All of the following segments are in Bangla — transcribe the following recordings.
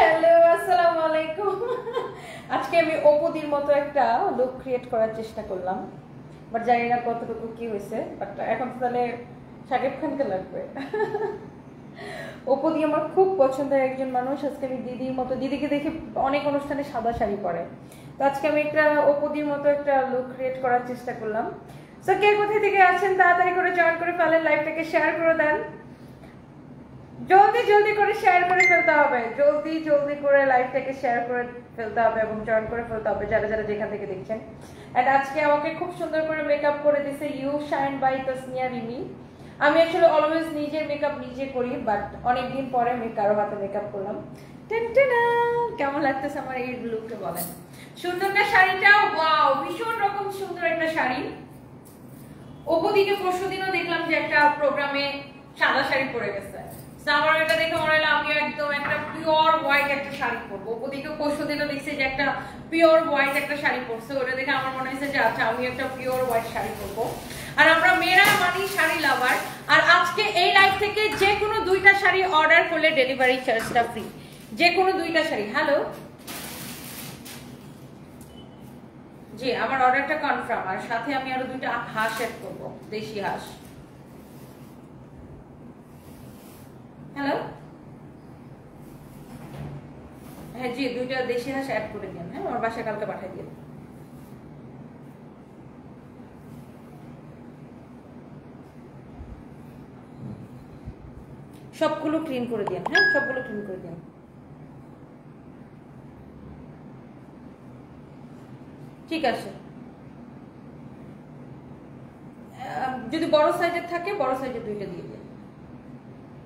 হ্যালো আসসালামু আলাইকুম। আজকে আমি অপুদির মতো একটা লুক ক্রিয়েট করার চেষ্টা করলাম, বাট জানি না কতটুকু কি হয়েছে। বাট এখন তাহলে শাকিব খানকে লাগবে। অপুদি আমার খুব পছন্দের একজন মানুষ। আজকে আমি দিদির মতো, দিদিকে দেখে অনেক অনুষ্ঠানে সাদা শাড়ি পরে, তো আজকে আমি একটা অপুদির মতো একটা লুক ক্রিয়েট করার চেষ্টা করলাম। সো কে কোথায় থেকে আছেন তাড়াতাড়ি করে জয়েন করে ফেলেন, লাইভটাকে শেয়ার করে দেন, জলদি জলদি করে শেয়ার করে ফেলতে হবে, জলদি জলদি করে লাইভটাকে শেয়ার করে ফেলতে হবে এবং জয়েন করে ফেলতে হবে যারা যারা যেখান থেকে দেখছেন। এন্ড আজকে আমাকে খুব সুন্দর করে মেকআপ করে দিয়েছে you shine by Tasnia Rimi. আমি আসলে অলওয়েজ নিজের মেকআপ নিজে করি, বাট অনেকদিন পরে আমি কারো হাতে মেকআপ করলাম। কেমন লাগতেছে আমার এই লুকটা বলেন? সুন্দর না শাড়িটা? ওয়াও, ভীষণ রকম সুন্দর একটা শাড়ি। অপুদিকে পরশুদিনও দেখলাম যে একটা প্রোগ্রামে সাদা শাড়ি পরে গেছে। আমার এটা দেখে মনে হলো আমিও একদম একটা পিওর হোয়াইট একটা শাড়ি পরবো। ওদিকে পরশুদিনও দেখছি যে একটা পিওর হোয়াইট একটা শাড়ি পরছে, ওটা দেখে আমার মনে হয়েছে যে আচ্ছা আমি একটা পিওর হোয়াইট শাড়ি পরবো। আর আমরা মেয়েরা মানে শাড়ি লাভার। আর আজকে এই লাইভ থেকে যে কোনো দুইটা শাড়ি অর্ডার করলে ডেলিভারি চার্জটা ফ্রি, যে কোনো দুইটা শাড়ি। হ্যালো জি, আমার অর্ডারটা কনফার্ম। আর সাথে আমি আরো দুইটা হাঁস অ্যাড করবো, দেশি হাঁস। হ্যালো, হ্যাঁ জি, দুইটা দেশি হাঁস অ্যাড করে দিন। হ্যাঁ, আমার বাসায় কালকে পাঠিয়ে দিন। সবগুলো ক্লিন করে দিন। হ্যাঁ, সবগুলো ক্লিন করে দিন। ঠিক আছে, যদি বড় সাইজের থাকে বড় সাইজের দুইটা দিয়ে দিন।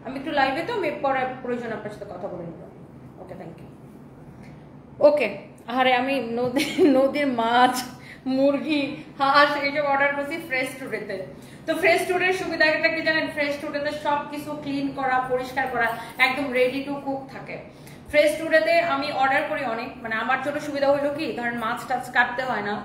আমি একটু লাইভে, তো আমি পরে প্রয়োজন আপনার সাথে কথা বলে নিব। ওকে, থ্যাংক ইউ। ওকে, আরে আমি নদীর মাছ, মুরগি, হাঁস এইসব অর্ডার করছি ফ্রেশ টুডেতে। তো ফ্রেশ টুডের সুবিধাটা কি জানেন? ফ্রেশ টুডেতে সব কিছু ক্লিন করা, পরিষ্কার করা, একদম রেডি টু কুক থাকে। ফ্রেশ টুডেতে আমি অর্ডার করি অনেক, মানে আমার জন্য সুবিধা হইলো কি, ধরেন মাছ টাছ কাটতে হয় না,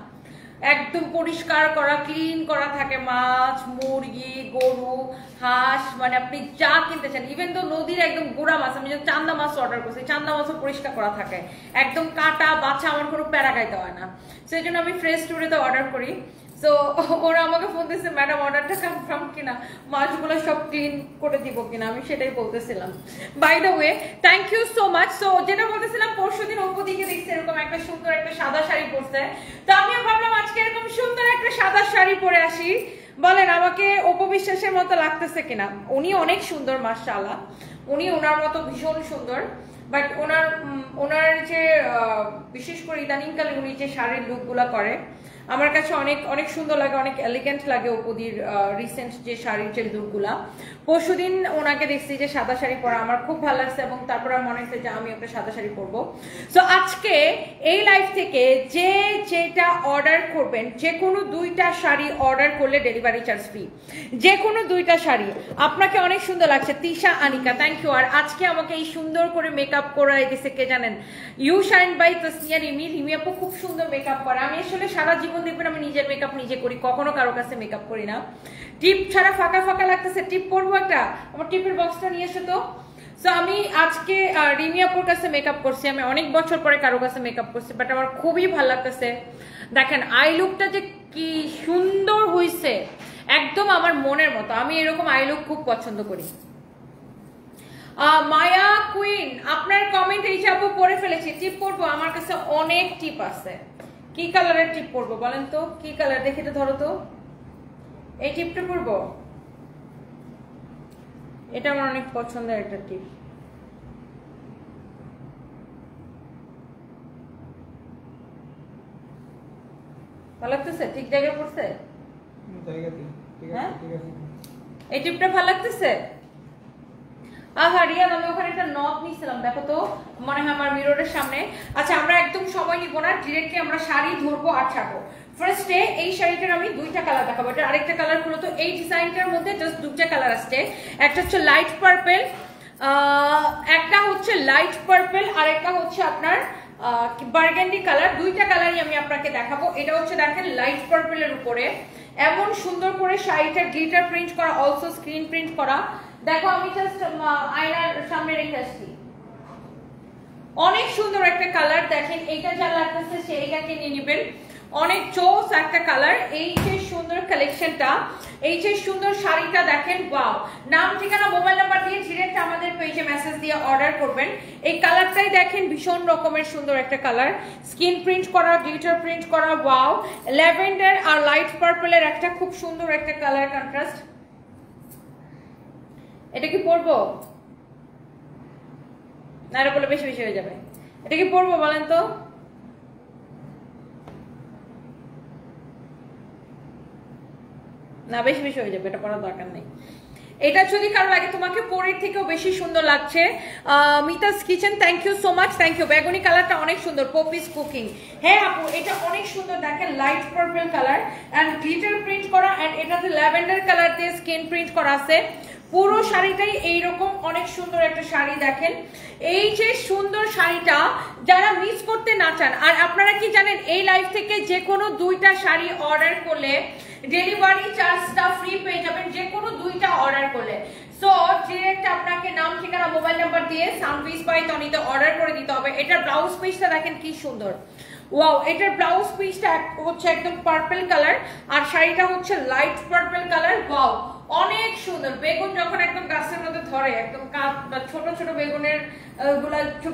একদম পরিষ্কার করা, ক্লিন করা থাকে। মাছ, মুরগি, গরু, হাঁস, মানে আপনি যা কিনতে চান, ইভেন তো নদীর একদম গোড়া মাছ, আমি যে চান্দা মাছ অর্ডার করছি, চান্দা মাছও পরিষ্কার করা থাকে, একদম কাটা বাছা, আমার কোনো প্যারা গাইতে হয় না। সেই জন্য আমি ফ্রেশ টুডেতে অর্ডার করি। সো ওরা আমাকে ফোন দিচ্ছে, ম্যাডাম অর্ডারটা কনফার্ম কিনা, মাছগুলো সব ক্লিন করে দিব কিনা, আমি সেটাই বলতেছিলাম। By the way, thank you so much. So যেটা বলতেছিলাম, পরশুদিন অপুদিকে দেখছি এরকম একটা সুন্দর একটা সাদা শাড়ি পরছে, তো আমিও ভাবলাম আজকে এরকম সুন্দর একটা সাদা শাড়ি পরে আসি। বলেন আমাকে অপু বিশ্বাসের মতো লাগতেছে কিনা? উনি অনেক সুন্দর, মাশাআল্লাহ, উনি ওনার মতো ভীষণ সুন্দর। বাট ওনার যে বিশেষ করে ইদানিংকালে উনি যে শাড়ির লুকগুলা করে আমার কাছে অনেক অনেক সুন্দর লাগে, অনেক এলিগেন্ট লাগে অপুদির রিসেন্ট যে শাড়ির যে লুকগুলা। পরশুদিন ওনাকে দেখছি যে সাদা শাড়ি পরা, আমার খুব ভালো লাগছে এবং তারপর আমার মনে হচ্ছে যে আমি একটা সাদা শাড়ি পরবো। সো আজকে এই লাইভ থেকে যে যেটা অর্ডার করবেন, যে কোনো দুইটা শাড়ি অর্ডার করলে ডেলিভারি চার্জ ফ্রি, যে কোনো দুইটা শাড়ি। আপনাকে অনেক সুন্দর লাগছে তিশা আনিকা, থ্যাংক ইউ। আর আজকে আমাকে এই সুন্দর করে মেকআপ করাই দিছে কে জানেন? You shine by Tasnia Rimi. Rimi আপু খুব সুন্দর মেকআপ করে। আমি আসলে সারা জীবন দেখবেন আমি নিজের মেকআপ নিজে করি, কখনো কারো কাছে মেকআপ করি না। টিপ ছাড়া ফাঁকা ফাঁকা লাগতেছে, টিপ পরবো একটা, আমার টিপের বক্সটা নিয়ে এসে তো। সো আমি আজকে রিমি আপুর কাছে মেকআপ করছি, আমি অনেক বছর পরে কারো কাছে মেকআপ করছি, বাট আমার খুবই ভালো লাগতেছে। দেখেন আই লুকটা যে কি সুন্দর হয়েছে, একদম আমার মনের মতো। আমি এরকম আই লুক খুব পছন্দ করি। মায়া কুইন, আপনার কমেন্ট এই যে আপু পরে ফেলেছি, টিপ পরবো, আমার কাছে অনেক টিপ আছে। কি কালারের টিপ পরবো বলেন তো? কি কালার দেখি তো, ধরো তো, এই টিপটা পরবো, এটা আমার অনেক পছন্দের একটা টিপ। ভালো লাগতেছে? ঠিক জায়গায় পড়ছে? হ্যাঁ, এই টিপটা ভালো লাগতেছে। আহা রিয়াদ, আমি ওখানে একটা নব নিয়েছিলাম, দেখো তো, মনে হয় আমার মিররের সামনে। আচ্ছা, আমরা একদম সময় নিব না, ডিরেক্টলি আমরা শাড়ি ধরবো আর ছাড়বো। ফার্স্টে এই শাড়িটার আমি দুইটা কালার দেখাবো। এটা আরেকটা কালার হলো, তো এই ডিজাইনটার মধ্যে জাস্ট দুইটা কালার আসছে। একটা হচ্ছে লাইট পার্পল, একটা হচ্ছে লাইট পার্পল, আর একটা হচ্ছে আপনার বার্গেন্ডি কালার। দুইটা কালারই আমি আপনাকে দেখাবো। এটা হচ্ছে দেখেন লাইট পার্পলের উপরে এমন সুন্দর করে শাড়িটা গ্লিটার প্রিন্ট করা, অলসো স্ক্রিন প্রিন্ট করা। দেখো আমি জাস্ট আয়নার সামনে রেখে আসছি, অনেক সুন্দর একটা কালার দেখেন, এইটা যা লাগতেছে সে এইটাকে নিয়ে নেবেন, অনেক চোস একটা কালার। এই যে সুন্দর কালেকশনটা, এই যে সুন্দর শাড়িটা দেখেন, ওয়াও। নাম ঠিকানা মোবাইল নাম্বার দিয়ে ডিরেক্ট আমাদের পেজে মেসেজ দিয়ে অর্ডার করবেন। এই কালারটাই দেখেন ভীষণ রকমের সুন্দর একটা কালার, স্কিন প্রিন্ট করা, গ্লিটার প্রিন্ট করা, ওয়াও। ল্যাভেন্ডার আর লাইট পার্পলের একটা খুব সুন্দর একটা কালার কন্ট্রাস্ট। এটা কি পরবো না, এটা বলে বেশি বেশি হয়ে যাবে। এটা কি পরবো বলেন তো? না, বেশি বেশি হয়ে যাবে, এটা পরার দরকার নেই। এটা যদি কারো লাগে, তোমাকে পরের থেকেও বেশি সুন্দর লাগছে। Mita's kitchen, thank you so much, thank you. বেগুনি কালারটা অনেক সুন্দর, পপিস কুকিং। হ্যাঁ আপু, এটা অনেক সুন্দর দেখেন, light purple colour and glitter print করা, এন্ড এটাতে ল্যাভেন্ডার কালার দিয়ে স্কিন প্রিন্ট করা আছে। পুরো শাড়িটাই এইরকম অনেক সুন্দর একটা শাড়ি দেখেন। এই যে সুন্দর শাড়িটা যারা মিস করতে না চান, আর আপনারা কি জানেন এই লাইভ থেকে যে কোনো 2টা শাড়ি অর্ডার করলে ডেলিভারি চার্জটা ফ্রি পেয়ে যাবেন, যে কোনো 2টা অর্ডার করলে। সো ডিরেক্ট আপনাকে নাম ঠিকানা মোবাইল নাম্বার দিয়ে সানপিস বাই তনিতে অর্ডার করে দিতে হবে। এটার ব্লাউজ পিসটা দেখেন কি সুন্দর, ওয়াও। এটার ব্লাউজ পিসটা হচ্ছে একদম পার্পল কালার, আর শাড়িটা হচ্ছে লাইট পার্পল কালার, ওয়াও। অনেক সুন্দর। বেগুন যখন একদম গাছের মধ্যে ধরে, একদম ছোট ছোট বেগুনের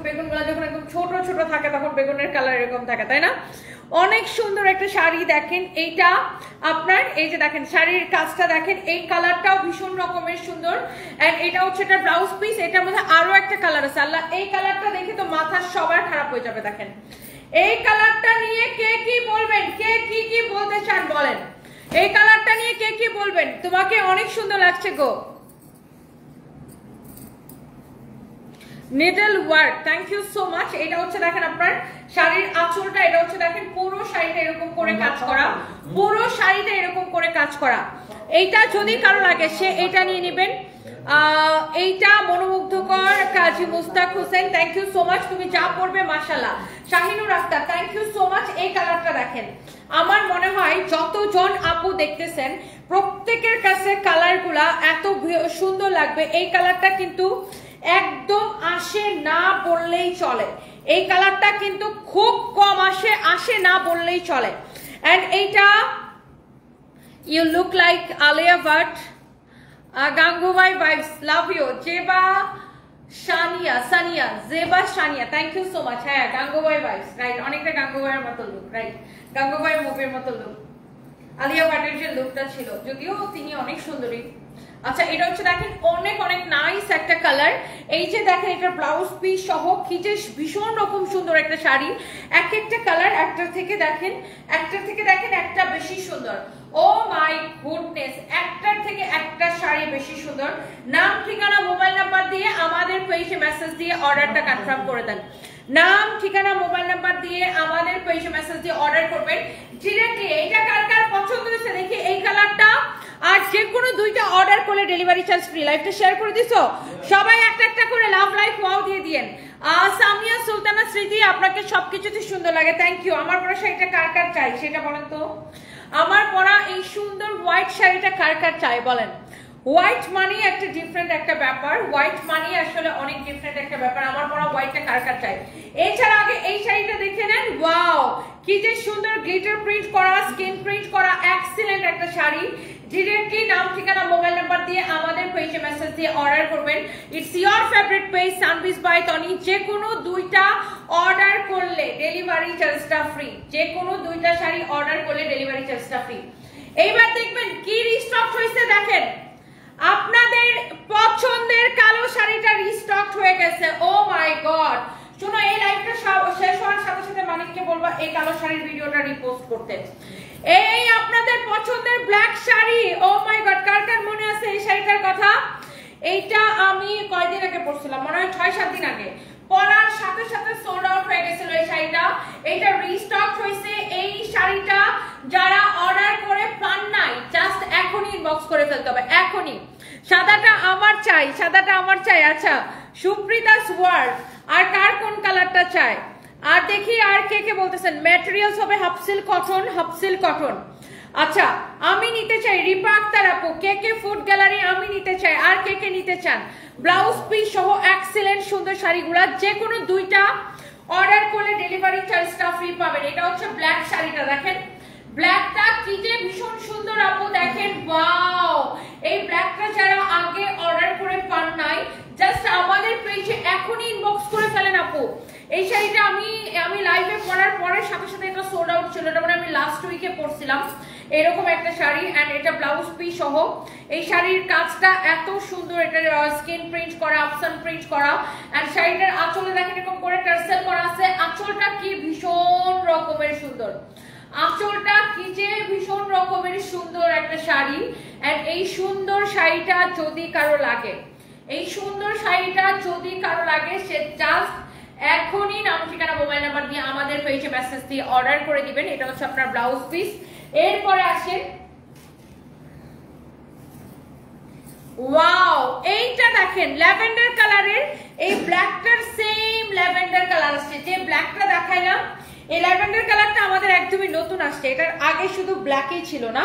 বেগুনগুলা যখন একদম ছোট ছোট থাকে তখন বেগুনের কালার এরকম থাকে, তাই না? অনেক সুন্দর একটা শাড়ি দেখেন। এইটা আপনার এই যে দেখেন শাড়ির কাজটা দেখেন, এই কালারটাও ভীষণ রকমের সুন্দর। এন্ড এটা হচ্ছে এটা ব্লাউজ পিস। এটার মধ্যে আরো একটা কালার আছে, আল্লাহ এই কালারটা দেখে তো মাথা সবার খারাপ হয়ে যাবে। দেখেন এই কালারটা নিয়ে কে কি বলবেন, কে কি কি বলতে চান বলেন। এই কালারটা নিয়ে কে কি বলবেন? তোমাকে অনেক সুন্দর লাগছে গো। Needle work, thank you so much. এটা হচ্ছে দেখেন আপনার শাড়ির আঁচলটা, এটা হচ্ছে দেখেন পুরো শাড়িটা এরকম করে কাজ করা, পুরো শাড়িটা এরকম করে কাজ করা। এইটা যদি কারো লাগে সে এটা নিয়ে নেবেন। এইটা মনোমুগ্ধকর, Kazi Mustaq Hossain, thank you so much. তুমি যা পড়বে মাশাআল্লাহ। Shahinur Akter, thank you so much. এই কালারটা দেখেন, আমার মনে হয় যতজন আপু দেখতেছেন প্রত্যেকের কাছে কালারগুলা এত সুন্দর লাগবে। এই কালারটা কিন্তু একদম আসে না বললেই চলে, এই কালারটা কিন্তু খুব কম আসে না বললেই চলে। এন্ড এইটা you look like Alia Bhatt, Gangubai vibes, love you. Zeba Sania, thank you so much. হ্যাঁ, গাঙ্গুবাই ভাইবস, রাইট, অনেকটা গাঙ্গুবাইয়ের মতো লুক, রাইট, গাঙ্গুবাই মুভির মতো লুক। আলিয়া ভাটের যে লুকটা ছিল, যদিও তিনি অনেক সুন্দরী। আচ্ছা, এটা হচ্ছে দেখেন অনেক অনেক নাইস একটা কালার। এই যে দেখেন এটা ব্লাউজ পিস সহ কি যে ভীষণ রকম সুন্দর একটা শাড়ি। এক একটা কালার একটার থেকে দেখেন একটা বেশি সুন্দর। ও মাই গুডনেস, একটার থেকে একটা শাড়ি বেশি সুন্দর। নাম ঠিকানা মোবাইল নাম্বার দিয়ে আমাদের পেজে মেসেজ দিয়ে অর্ডারটা কনফার্ম করে দেন। নাম ঠিকানা মোবাইল নাম্বার দিয়ে আমাদের পেজে মেসেজ দিয়ে অর্ডার করবেন ডিরেক্টলি। এইটা কার কার পছন্দ হয়েছে দেখি এই কালারটা। আর যে কোনো 2টা অর্ডার করলে ডেলিভারি চার্জ ফ্রি। লাইভটা শেয়ার করে দিছো সবাই, একটা একটা করে লাভ লাইক ওয়াও দিয়ে দিয়েন। সামিয়া সুলতানা স্মৃতি, আপনাকে সবকিছুতে সুন্দর লাগে, থ্যাংক ইউ। আমার পরা শাড়িটা কার কার চাই সেটা বলেন তো। আমার পরা এই সুন্দর হোয়াইট শাড়িটা কার কার চাই বলেন। হোয়াইট মানি একটা ডিফারেন্ট একটা ব্যাপার, হোয়াইট মানি আসলে অনেক ডিফারেন্ট একটা ব্যাপার। আমার পরা হোয়াইটটা কার কার চাই। এছাড়া আগে এই শাড়িটা দেখে নেন, ওয়াও কি যে সুন্দর গ্লিটার প্রিন্ট করা, স্কিন প্রিন্ট করা, এক্সিলেন্ট একটা শাড়ি। ডিরেক্টলি নাম ঠিকানা মোবাইল নাম্বার দিয়ে আমাদের পেজে মেসেজ দিয়ে অর্ডার করবেন। It's your favourite page Sunpiece by Toni. যে কোনো 2টা অর্ডার করলে ডেলিভারি চার্জটা ফ্রি, যে কোনো 2টা শাড়ি অর্ডার করলে ডেলিভারি চার্জটা ফ্রি। এইবার দেখবেন কি রিস্টক হয়েছে, দেখেন আপনাদের পছন্দের কালো শাড়িটা রিস্টক হয়ে গেছে। ও মাই গড, শুনো এই লাইভটা শেষ হওয়ার সাথে সাথে মানিককে বলবা এই কালো শাড়ির ভিডিওটা রিপোস্ট করতে। এই আপনাদের পছন্দের ব্ল্যাক শাড়ি, ও মাই গড, কার কার মনে আছে এই শাড়িটার কথা? এইটা আমি কয়দিন আগে পরছিলাম, মনে হয় 6-7 দিন আগে। পরার সাথে সাথে সোল্ড আউট হয়ে গেছিল এই শাড়িটা। এইটা রিস্টক হয়েছে। এই শাড়িটা যারা অর্ডার করে পান নাই, জাস্ট এখনই ইনবক্স করে ফেলতে হবে, এখনই। সাদাটা আমার চাই, সাদাটা আমার চাই। আচ্ছা, সুপ্রিতাস ওয়ার্ল্ড, আর কার কোন কালারটা চাই? আর দেখি আর কে কে বলতেছেন। ম্যাটেরিয়ালস হবে half silk cotton, half silk cotton. আচ্ছা আমি নিতে চাই রিপা আক্তার আপু, কে কে ফুড গ্যালারি আমি নিতে চাই, আর কে কে নিতে চান ব্লাউজ পিস সহ এক্সেলেন্ট সুন্দর শাড়িগুলা, যে কোনো দুইটা অর্ডার করলে ডেলিভারি চার্জটা ফ্রি পাবেন। এটা হচ্ছে ব্ল্যাক শাড়িটা, দেখেন ব্ল্যাকটা কি যে ভীষণ সুন্দর আপু, দেখেন ওয়াও। এই ব্ল্যাকটা যারা আগে অর্ডার করে পান নাই, জাস্ট আমাদের পেজে এখনই ইনবক্স করে ফেলেন আপু। এই শাড়িটা আমি লাইভে পরার পরে সাথে সাথে এটা সোল্ড আউট ছিল, এটা মানে আমি লাস্ট উইকে পরছিলাম এরকম একটা শাড়ি, এন্ড এটা ব্লাউজ পিস সহ। এই শাড়ির কাজটা এত সুন্দর, এটা স্কিন প্রিন্ট করা, আপসান প্রিন্ট করা, এন্ড শাড়িটার আঁচলে দেখেন এরকম করে টার্সেল করা আছে। আঁচলটা কি ভীষণ রকমের সুন্দর, আঁচলটা কি যে ভীষণ রকমের সুন্দর একটা শাড়ি। এন্ড এই সুন্দর শাড়িটা যদি কারো লাগে, এই সুন্দর শাড়িটা যদি কারো লাগে, সে জাস্ট এখনই নাম ঠিকানা মোবাইল নাম্বার দিয়ে আমাদের পেজে মেসেজ দিয়ে অর্ডার করে দিবেন। এটা হচ্ছে আপনার ব্লাউজ পিস। এরপরে আসেন ওয়াও, এইটা দেখেন ল্যাভেন্ডার কালারের, এই ব্ল্যাকটার সেম ল্যাভেন্ডার কালার আসছে। যে ব্ল্যাকটা দেখাইলাম এই ল্যাভেন্ডার কালারটা আমাদের একদমই নতুন আসছে, এটার আগে শুধু ব্ল্যাকই ছিল না,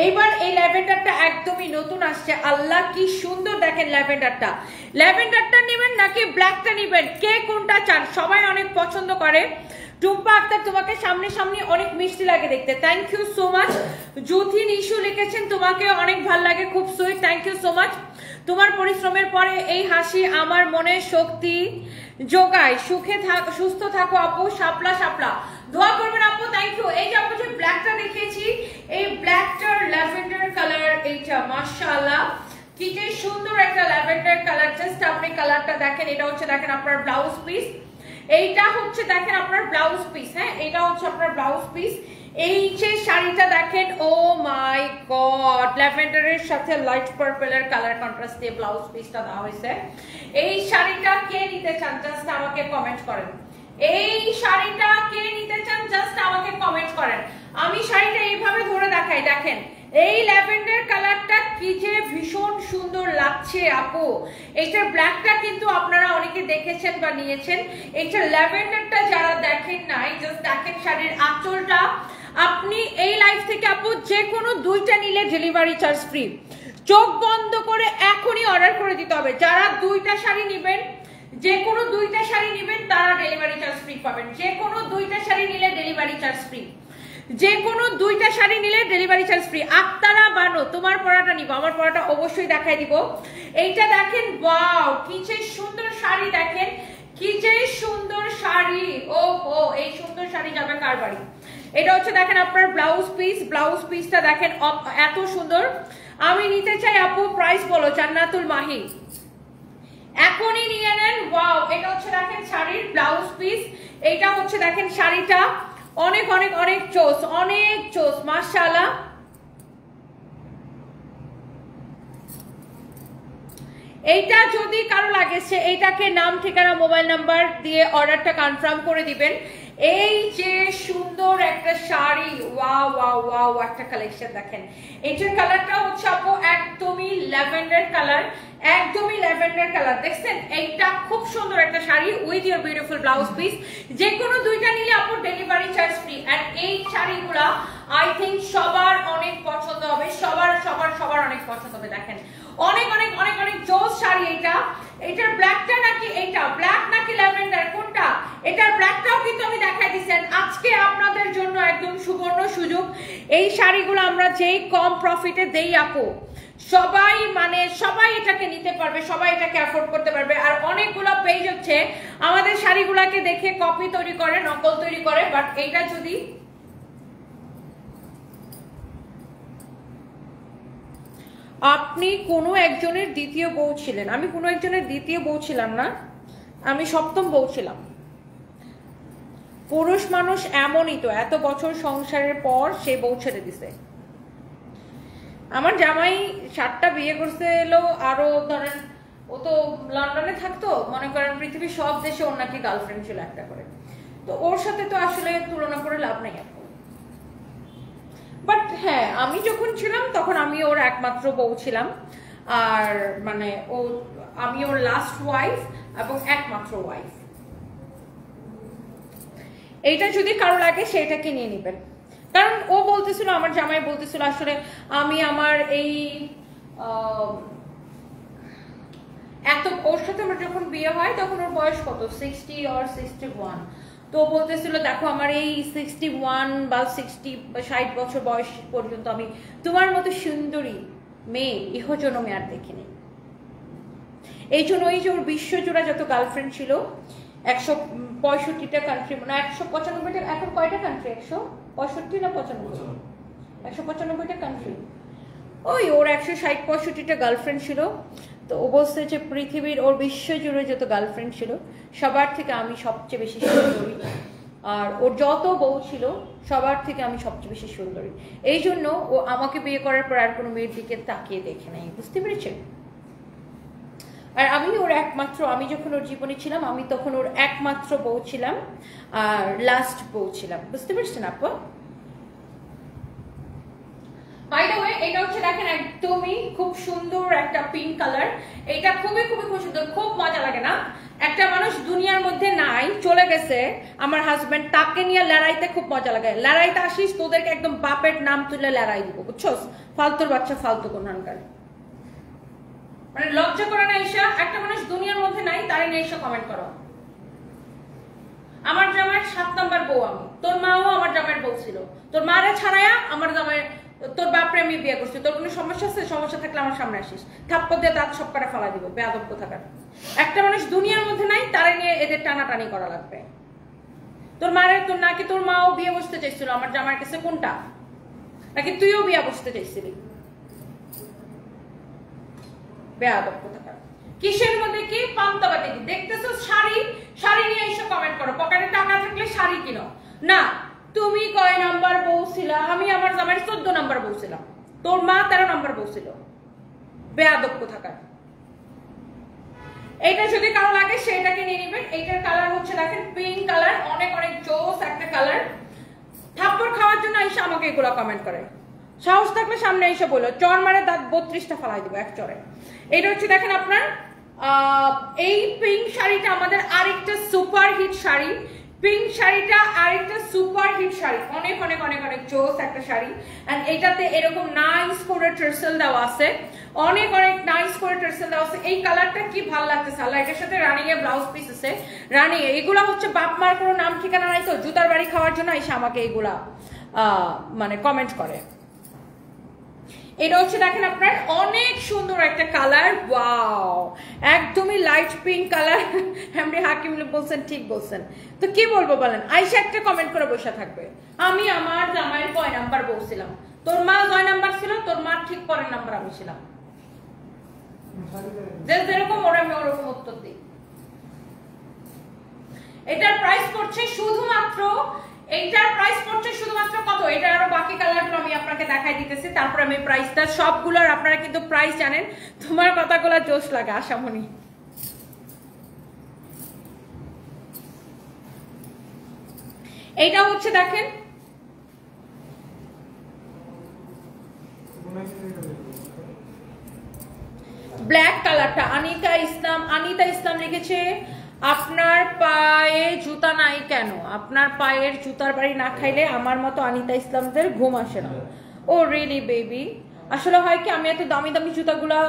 এইবার এই ল্যাভেন্ডারটা একদমই নতুন আসছে। আল্লাহ কি সুন্দর দেখেন ল্যাভেন্ডারটা। ল্যাভেন্ডারটা নেবেন নাকি ব্ল্যাকটা নেবেন, কে কোনটা চান? সবাই অনেক পছন্দ করে। টুম্পা আক্তার তোমাকে সামনে সামনে অনেক মিষ্টি লাগে দেখতে, thank you so much. Juthi Nishu লিখেছেন তোমাকে অনেক ভালো লাগে, খুব sweet, thank you so much. তোমার পরিশ্রমের পরে এই হাসি আমার মনে শক্তি যোগায়, সুস্থ থাকো আপু, শাপলা শাপলা দোয়া করবেন আপু, থ্যাংক ইউ। এই যে আপু যে ব্ল্যাকটা দেখিয়েছি, এই ব্ল্যাকটার ল্যাভেন্ডার কালার, এইটা মাশাআল্লাহ কি যে সুন্দর একটা ল্যাভেন্ডার কালার। জাস্ট আপনি কালারটা দেখেন, এটা হচ্ছে দেখেন আপনার ব্লাউজ পিস, এইটা হচ্ছে দেখেন আপনার ব্লাউজ পিস, হ্যাঁ এটা হচ্ছে আপনার ব্লাউজ পিস। এই যে শাড়িটা দেখেন, ও মাই গড, ল্যাভেন্ডারের সাথে লাইট পার্পলের কালার কন্ট্রাস্ট দিয়ে ব্লাউজ পিসটা দেওয়া হয়েছে। এই শাড়িটা কে নিতে চান জাস্ট আমাকে কমেন্ট করেন, এই শাড়িটা কে নিতে চান জাস্ট আমাকে কমেন্ট করেন। আমি শাড়িটা এইভাবে ধরে দেখাই, দেখেন এই ল্যাভেন্ডার কালারটা কি যে ভীষণ সুন্দর লাগছে আপু। এইটার ব্ল্যাকটা কিন্তু আপনারা অনেকে দেখেছেন বা নিয়েছেন, এইটার ল্যাভেন্ডারটা যারা দেখেন নাই জাস্ট দেখেন শাড়ির আঁচলটা। আপনি এই লাইফ থেকে আপু যে কোনো দুইটা নিলে ডেলিভারি চার্জ ফ্রি, চোখ বন্ধ করে এখনই অর্ডার করে দিতে হবে। যারা দুইটা শাড়ি নেবেন, যে কোনো দুইটা শাড়ি নেবেন তারা ডেলিভারি চার্জ ফ্রি পাবেন, যে কোনো দুইটা শাড়ি নিলে ডেলিভারি চার্জ ফ্রি, যে কোনো দুইটা শাড়ি নিলে ডেলিভারি চার্জ ফ্রি। আক্তারা বানো তোমার পরাটা নিব, আমার পরাটা অবশ্যই দেখাই দিব। এইটা দেখেন ওয়াও কি যে সুন্দর শাড়ি, দেখেন কি যে সুন্দর শাড়ি, ও ও এই সুন্দর শাড়ি যাবে কার বাড়ি। এটা হচ্ছে দেখেন আপনার ব্লাউজ পিস, ব্লাউজ পিসটা দেখেন এত সুন্দর। আমি নিতে চাই আপু, প্রাইস বলো। জান্নাতুল মাহি এখনই নিয়ে নেন, ওয়াও। এটা হচ্ছে দেখেন শাড়ির ব্লাউজ পিস, এইটা হচ্ছে দেখেন শাড়িটা অনেক অনেক অনেক চোস, অনেক চোস মাশাআল্লাহ। এইটা যদি কারো লাগে সে এইটাকে নাম ঠিকানা মোবাইল নাম্বার দিয়ে অর্ডারটা কনফার্ম করে দিবেন। এই যে সুন্দর একটা শাড়ি, ওয়াও ওয়াও ওয়াও একটা কালেকশন দেখেন। এটার কালারটা হচ্ছে আপু একদমই ল্যাভেন্ডার কালার, একদমই ল্যাভেন্ডার কালার, দেখছেন? এইটা খুব সুন্দর একটা sari with your beautiful blouse piece. যে কোনো দুইটা নিলে আপু ডেলিভারি চার্জ ফ্রি। এন্ড এই শাড়িগুলা আই থিঙ্ক সবার অনেক পছন্দ হবে, সবার সবার সবার অনেক পছন্দ হবে। দেখেন অনেক অনেক অনেক অনেক জোস শাড়ি। এইটা এটার ব্ল্যাকটা নাকি এইটা ব্ল্যাক নাকি ল্যাভেন্ডার কোনটা? এটার ব্ল্যাকটাও কিন্তু আমি দেখাই দিচ্ছেন। আজকে আপনাদের জন্য একদম সুবর্ণ সুযোগ, এই শাড়িগুলো আমরা যেই কম প্রফিটে দেই আপু, সবাই মানে সবাই এটাকে নিতে পারবে, সবাই এটাকে অ্যাফোর্ড করতে পারবে। আর অনেকগুলো পেজ হচ্ছে আমাদের শাড়িগুলোকে দেখে কপি তৈরি করে, নকল তৈরি করে, বাট এইটা যদি আপনি কোনো একজনের দ্বিতীয় বউ ছিলেন, আমি কোনো একজনের দ্বিতীয় বউ ছিলাম না, আমি সপ্তম বউ ছিলাম। পুরুষ মানুষ এমনই তো, এত বছর সংসারের পর সে বউ ছেড়ে দিছে। আমার জামাই 7টা বিয়ে করছে এলো, আরো ধরেন ও তো লন্ডনে থাকতো, মনে করেন পৃথিবীর সব দেশে ওর নাকি গার্লফ্রেন্ড ছিল একটা করে, তো ওর সাথে তো আসলে তুলনা করে লাভ নেই এখন। বাট হ্যাঁ, আমি যখন ছিলাম তখন আমি ওর একমাত্র বউ ছিলাম, আর মানে আমি ওর লাস্ট ওয়াইফ এবং একমাত্র ওয়াইফ। এইটা যদি কারো লাগে সেটাকে নিয়ে নেবেন। কারণ ও বলতেছিল, আমার জামাই বলতেছিল আসলে আমি আমার এই এত, ওর সাথে আমার যখন বিয়ে হয় তখন ওর বয়স কত, 60 or 61। তো বলতেছিল দেখো আমার এই 61 বা 60 বা 60 বছর বয়স পর্যন্ত আমি তোমার মতো সুন্দরী মেয়ে ইহজন্মে আর দেখিনি। এই জন্য এই যে ওর বিশ্বজোড়া যত গার্লফ্রেন্ড ছিল, 165টা কান্ট্রি, মানে 195টা, এখন কয়টা কান্ট্রি, 165 না 95, 195টা কান্ট্রি, ওই ওর 160-65টা গার্লফ্রেন্ড ছিল। তো ও বলছে যে পৃথিবীর ওর বিশ্বজুড়ে যত গার্লফ্রেন্ড ছিল সবার থেকে আমি সবচেয়ে বেশি সুন্দরী, আর ওর যত বউ ছিল সবার থেকে আমি সবচেয়ে বেশি সুন্দরী। এই জন্য ও আমাকে বিয়ে করার পর আর কোনো মেয়ের দিকে তাকিয়ে দেখে নাই, বুঝতে পেরেছেন? আর আমি ওর একমাত্র, আমি যখন ওর জীবনে ছিলাম আমি তখন ওর একমাত্র বউ ছিলাম আর লাস্ট বউ ছিলাম, বুঝতে পেরেছেন আপু? বাই দ্য ওয়ে, এটা হচ্ছে দেখেন একদমই খুব সুন্দর একটা পিঙ্ক কালার। এটা খুবই খুবই খুব সুন্দর, খুব মজা লাগে না? একটা মানুষ দুনিয়ার মধ্যে নাই, চলে গেছে আমার হাজবেন্ড, তাকে নিয়ে লড়াইতে খুব মজা লাগে। লড়াইতে আসিস, তোদেরকে একদম বাপের নাম তুলে লড়াই দিব, বুঝছস? ফালতুর বাচ্চা, ফালতু কোনখানকার। মানে লজ্জা করে না ঈশা? একটা মানুষ দুনিয়ার মধ্যে নাই, তারে নিয়ে এসে কমেন্ট করো। আমার জামাইয়ের 7 নাম্বার বউ আমি, তোর মাও আমার জামাইয়ের বউ ছিল, তোর মারে ছাড়াইয়া আমার জামাইয়ের, তোর বাপরে আমি বিয়ে করছি, তোর কোনো সমস্যা আছে? সমস্যা থাকলে আমার সামনে আসিস, থাপ্পড় দিয়ে দাঁত সব কাটা ফালা দিব, বেয়াদব কোথাকার। একটা মানুষ দুনিয়ার মধ্যে নাই, তারে নিয়ে এদের টানাটানি করা লাগবে। তোর মারে, তোর নাকি তোর মাও বিয়ে বসতে চাইছিল আমার জামাইয়ের কাছে, কোনটা? নাকি তুইও বিয়ে বসতে চাইছিলি? বেয়াদব কোথাকার। কিসের মধ্যে কি পান্তাবাদী দেখতেছো? শাড়ি, শাড়ি নিয়ে এসে কমেন্ট করো। পকেটে টাকা থাকলে শাড়ি কিনো না। তুমি কয় নাম্বার বউ ছিলা? আমি আমার জামাইয়ের 14 নাম্বার বউ ছিলাম, তোর মা 13 নাম্বার বউ ছিল, বেয়াদব কোথাকার। এটা যদি কারো লাগে সেটাকে নিয়ে নেবেন। এইটার কালার হচ্ছে দেখেন পিঙ্ক কালার, অনেক অনেক জোস একটা কালার। থাপ্পড় খাওয়ার জন্য এসে আমাকে এগুলো কমেন্ট করে, সাহস থাকলে সামনে এসে বলো, চর মারে দাঁত 32টা ফালাই দিব এক চরে। এটা হচ্ছে দেখেন আপনার এই পিঙ্ক শাড়িটা আমাদের আরেকটা সুপার হিট শাড়ি। পিঙ্ক শাড়িটা আরেকটা সুপার হিট শাড়ি, অনেক অনেক অনেক অনেক জোস একটা শাড়ি। এন্ড এটাতে এরকম নাইস করে টার্সেল দেওয়া আছে, অনেক অনেক নাইস করে টার্সেল দেওয়া আছে। এই কালারটা কি ভালো লাগতেছে আল্লাহ। এটার সাথে রানিং এর ব্লাউজ পিস আছে। রানিং এগুলা হচ্ছে বাপ মার কোনো নাম ঠিকানা নাই তো, জুতার বাড়ি খাওয়ার জন্য এসে আমাকে এইগুলা মানে কমেন্ট করে। এটা হচ্ছে দেখেন আপনার অনেক সুন্দর একটা কালার, ওয়াও, একদমই লাইট পিঙ্ক কালার। এমডি হাকিম বলছেন, ঠিক বলছেন। তো কি বলবো বলেন? আইসা একটা কমেন্ট করে বসে থাকবে, আমি আমার জামাইয়ের কয় নাম্বার বলছিলাম? তোর মা 9 নাম্বার ছিল, তোর মা ঠিক পরের নাম্বার আমি ছিলাম। যেরকম ওরা, আমি ওরকম উত্তর দিই। এটার প্রাইস পড়ছে শুধুমাত্র, এইটার প্রাইস পড়ছে শুধুমাত্র কত? এটা আরো বাকি কালারগুলো আমি আপনাকে দেখাই দিতেছি, তারপর আমি প্রাইসটা সবগুলোর, আপনারা কিন্তু প্রাইস জানেন। তোমার কথাগুলো জোশ লাগে আশামণি। এইটা হচ্ছে দেখেন ব্ল্যাক কালারটা, আনিতা ইসলাম, আনিতা ইসলাম লিখেছে আপনার পায়ে জুতা নাই কেন? আপনার পায়ের জুতার বাড়ি না খাইলে আমার মতো আনিতা ইসলামদের ঘুম আসে না। ও রিয়েলি বেবি, আসলে হয় কি আমি এত দামি দামি জুতাগুলা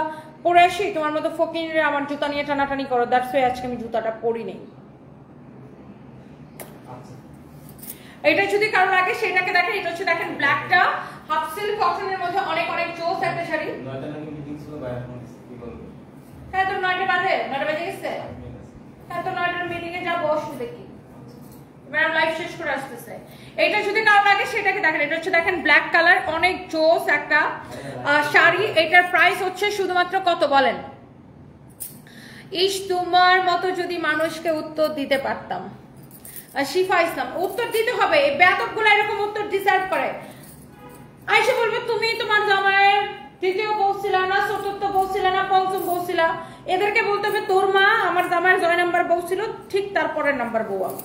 পরে আসি, তোমার মতো ফকিরে আমার জুতা নিয়ে টানাটানি করো, দ্যাটস ওয়াই আজকে আমি জুতাটা পরি নেই। এটা যদি কারো লাগে সেটাকে দেখেন। এটা হচ্ছে দেখেন ব্ল্যাকটা হাফ সিল্ক কটনের মধ্যে অনেক অনেক জোস একটা শাড়ি। হ্যাঁ, তোর 9টা বাজে, 9টা বাজে গেছে। হ্যাঁ, তো 9টার মিটিং এ যাবো, অসুবিধা কি? ম্যাডাম লাইভ শেষ করে আসতেছে। এটা যদি কারো লাগে সেটাকে দেখেন। এটা হচ্ছে দেখেন ব্ল্যাক কালার, অনেক জোস একটা শাড়ি। এটার প্রাইস হচ্ছে শুধুমাত্র কত বলেন? ইস, তোমার মতো যদি মানুষকে উত্তর দিতে পারতাম। শিফা ইসলাম, উত্তর দিতে হবে। এই বেয়াদবগুলো এরকম উত্তর ডিজার্ভ করে। আইসা বলবে তুমি তোমার জামাইয়ের তৃতীয় বলছিলা না, চতুর্থ বলছিলা না, পঞ্চম বলছিলা। এদেরকে বলতে হবে তোর মা আমার জামাইয়ের 9 নাম্বার বউ ছিল, ঠিক তারপরের নাম্বার বউ আমি।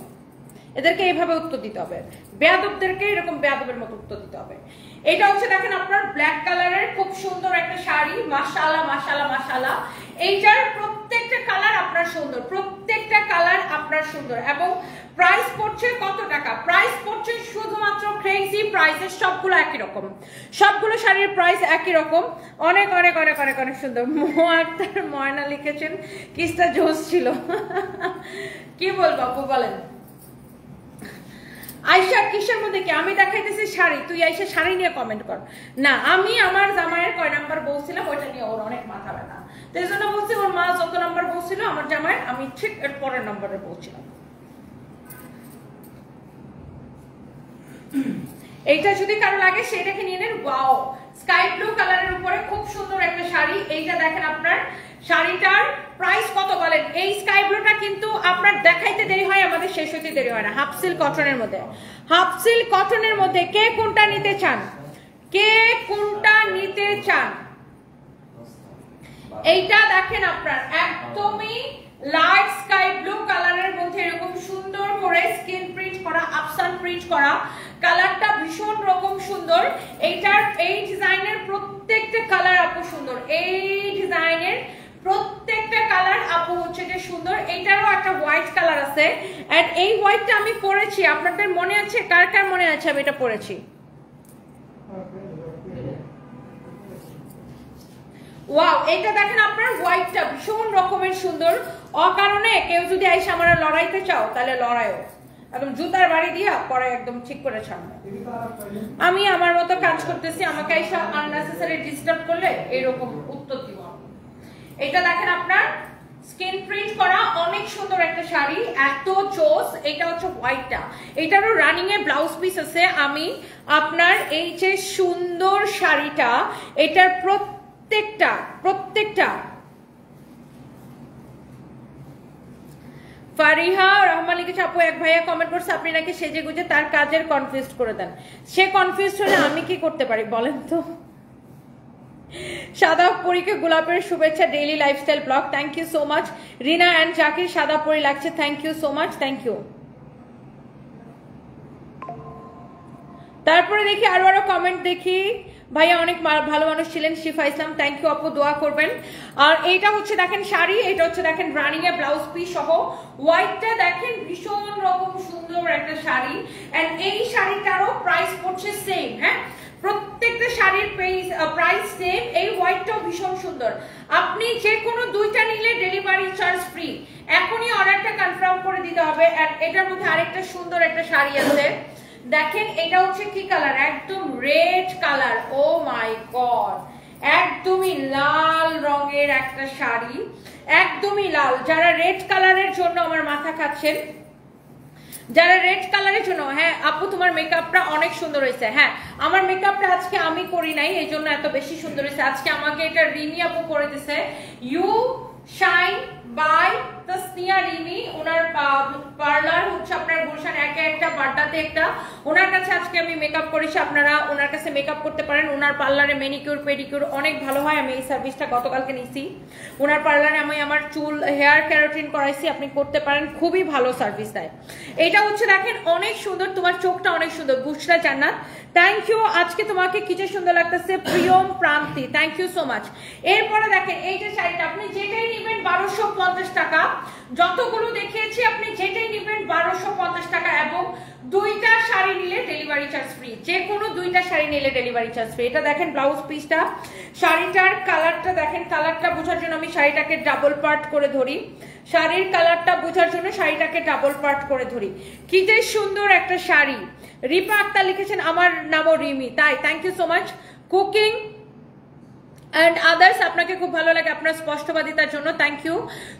এদেরকে এইভাবে উত্তর দিতে হবে, বেয়াদবদেরকে এরকম বেয়াদবের মতো উত্তর দিতে হবে। এটা হচ্ছে দেখেন আপনার ব্ল্যাক কালারের খুব সুন্দর একটা শাড়ি, মাশাআল্লাহ মাশাআল্লাহ মাশাআল্লাহ। এইটার প্রত্যেকটা কালার আপনার সুন্দর, প্রত্যেকটা কালার আপনার সুন্দর। এবং প্রাইস পড়ছে কত টাকা? প্রাইস পড়ছে শুধুমাত্র ক্রেজি প্রাইসের, সবগুলো একই রকম, সবগুলো শাড়ির প্রাইস একই রকম। অনেক অনেক অনেক অনেক অনেক সুন্দর। আক্তার ময়না লিখেছেন কিসটা জোস ছিল। কি বলবো আপু বলেন? আয়শা কিসের মধ্যে কি? আমি দেখাইতেছি শাড়ি, তুই আয়শা শাড়ি নিয়ে কমেন্ট কর না। আমি আমার জামাইয়ের কয় নাম্বার বলছিলাম ওইটা নিয়ে ওর অনেক মাথা ব্যথা, তো এই জন্য বলছি ওর মা যত নাম্বার বলছিল আমার জামাইয়ের, আমি ঠিক এর পরের নাম্বারে বলছিলাম। এইটা যদি কারো লাগে সেটাকে নিয়ে নেন। ওয়াও, স্কাই ব্লু কালারের উপরে খুব সুন্দর একটা শাড়ি। এইটা দেখেন, আপনার শাড়িটার প্রাইস কত বলেন? এই স্কাই ব্লুটা কিন্তু আপনার দেখাইতে দেরি হয়, আমাদের শেষ হইতে দেরি হয় না। হাফ সিল্ক কটনের মধ্যে, হাফ সিল্ক কটনের মধ্যে কে কোনটা নিতে চান? কে কোনটা নিতে চান? এইটা দেখেন, আপনার একদমই লাইট স্কাই ব্লু কালারের মধ্যে এরকম সুন্দর করে স্কিন প্রিন্ট করা, আফসান প্রিন্ট করা, কালারটা ভীষণ রকম সুন্দর। এইটার এই ডিজাইনের প্রত্যেকটা কালার আপু সুন্দর, এই ডিজাইনের প্রত্যেকটা কালার আপু হচ্ছে যে সুন্দর। এইটারও একটা হোয়াইট কালার আছে, এন্ড এই হোয়াইটটা আমি পরেছি, আপনাদের মনে আছে? কার কার মনে আছে আমি এটা পরেছি? ওয়াও, এটা দেখেন আপনার হোয়াইটটা ভীষণ রকমের সুন্দর। অকারণে কেউ যদি আইসা আমরা লড়াইতে চাও তাহলে লড়াইও, একদম জুতার বাড়ি দিয়া পরে একদম ঠিক করে ছাড়বে। আমি আমার মতো কাজ করতেছি, আমাকে আইসা আননেসেসারি ডিস্টার্ব করলে এরকম উত্তর দিব। এটা দেখেন আপনার স্কিন প্রিন্ট করা অনেক সুন্দর একটা শাড়ি, এত জোস। এটা হচ্ছে হোয়াইটটা, এটারও রানিং এ ব্লাউজ পিস আছে। আমি আপনার এই যে সুন্দর শাড়িটা, এটার প্রত্যেকটা ফারিহা রহমান লিখেছে, আপু এক ভাইয়া কমেন্ট করছে আপনি নাকি সেজে গুজে তার কাজের কনফিউজ করে দেন। সে কনফিউজ হলে আমি কি করতে পারি বলেন তো? সাদাপুরীকে গোলাপের শুভেচ্ছা, daily lifestyle blog. Thank you so much. Rina and Zakir Sadapuri লাগছে, thank you so much, thank you. তারপরে দেখি আরো কমেন্ট দেখি। ভাইয়া অনেক ভালো মানুষ ছিলেন, শিফা ইসলাম, থ্যাংক ইউ আপু, দোয়া করবেন। আর এইটা হচ্ছে দেখেন শাড়ি, এটা হচ্ছে দেখেন রানিং এ ব্লাউজ পিস সহ, হোয়াইটটা দেখেন ভীষণ রকম সুন্দর একটা শাড়ি। এন্ড এই শাড়িটারও প্রাইস পড়ছে সেম, হ্যাঁ প্রত্যেকটা শাড়ির প্রাইস সেম। এই হোয়াইটটাও ভীষণ সুন্দর। আপনি যে কোনো দুইটা নিলে ডেলিভারি চার্জ ফ্রি। এখনই অর্ডারটা কনফার্ম করে দিতে হবে। আর এটার মধ্যে আরেকটা সুন্দর একটা শাড়ি আছে, দেখেন এটা হচ্ছে কি কালার? একদম রেড কালার। ও মাই গড, একদমই লাল রঙের একটা শাড়ি, একদমই লাল। যারা রেড কালারের জন্য আমার মাথা খাচ্ছেন, যারা রেড কালারের জন্য, হ্যাঁ আপু তোমার মেকআপটা অনেক সুন্দর হয়েছে। হ্যাঁ আমার মেকআপটা আজকে আমি করি নাই, এই জন্য এত বেশি সুন্দর হয়েছে। আজকে আমাকে এটা রিমি আপু করে দিছে, you shine by Tasnia Rimi. ওনার পার্লার হচ্ছে আপনার গুলশান একে একটা, বাড্ডাতে একটা। ওনার কাছে আজকে আমি মেকআপ করেছি, আপনারা ওনার কাছে মেকআপ করতে পারেন। ওনার পার্লারে ম্যানিকিউর পেডিকিউর অনেক ভালো হয়, আমি এই সার্ভিসটা গতকালকে নিছি। ওনার পার্লারে আমি আমার চুল হেয়ার ক্যারাটিন করাইছি, আপনি করতে পারেন, খুবই ভালো সার্ভিস দেয়। এটা হচ্ছে দেখেন অনেক সুন্দর, তোমার চোখটা অনেক সুন্দর। বুশরা জান্নাত, থ্যাংক ইউ। আজকে তোমাকে কি যে সুন্দর লাগতেছে, প্রিয়ম প্রান্তি, থ্যাংক ইউ সো মাচ। এরপরে দেখেন এই যে শাড়িটা, আপনি যেটাই নেবেন 1250 টাকা। যতগুলো দেখিয়েছি আপনি যেটাই নেবেন 1250 টাকা, এবং দুইটা শাড়ি নিলে ডেলিভারি চার্জ ফ্রি। যে কোনো দুইটা শাড়ি নিলে ডেলিভারি চার্জ ফ্রি। এটা দেখেন ব্লাউজ পিসটা, শাড়িটার কালারটা দেখেন। কালারটা বোঝার জন্য আমি শাড়িটাকে ডাবল পার্ট করে ধরি, শাড়ির কালারটা বোঝার জন্য শাড়িটাকে ডাবল পার্ট করে ধরি। কি যে সুন্দর একটা শাড়ি। রিপা আক্তার লিখেছেন, আমার নামও রিমি, তাই thank you so much. Cooking and others, আপনাকে খুব ভালো লাগে আপনার স্পষ্টবাদিতার জন্য, থ্যাংক ইউ।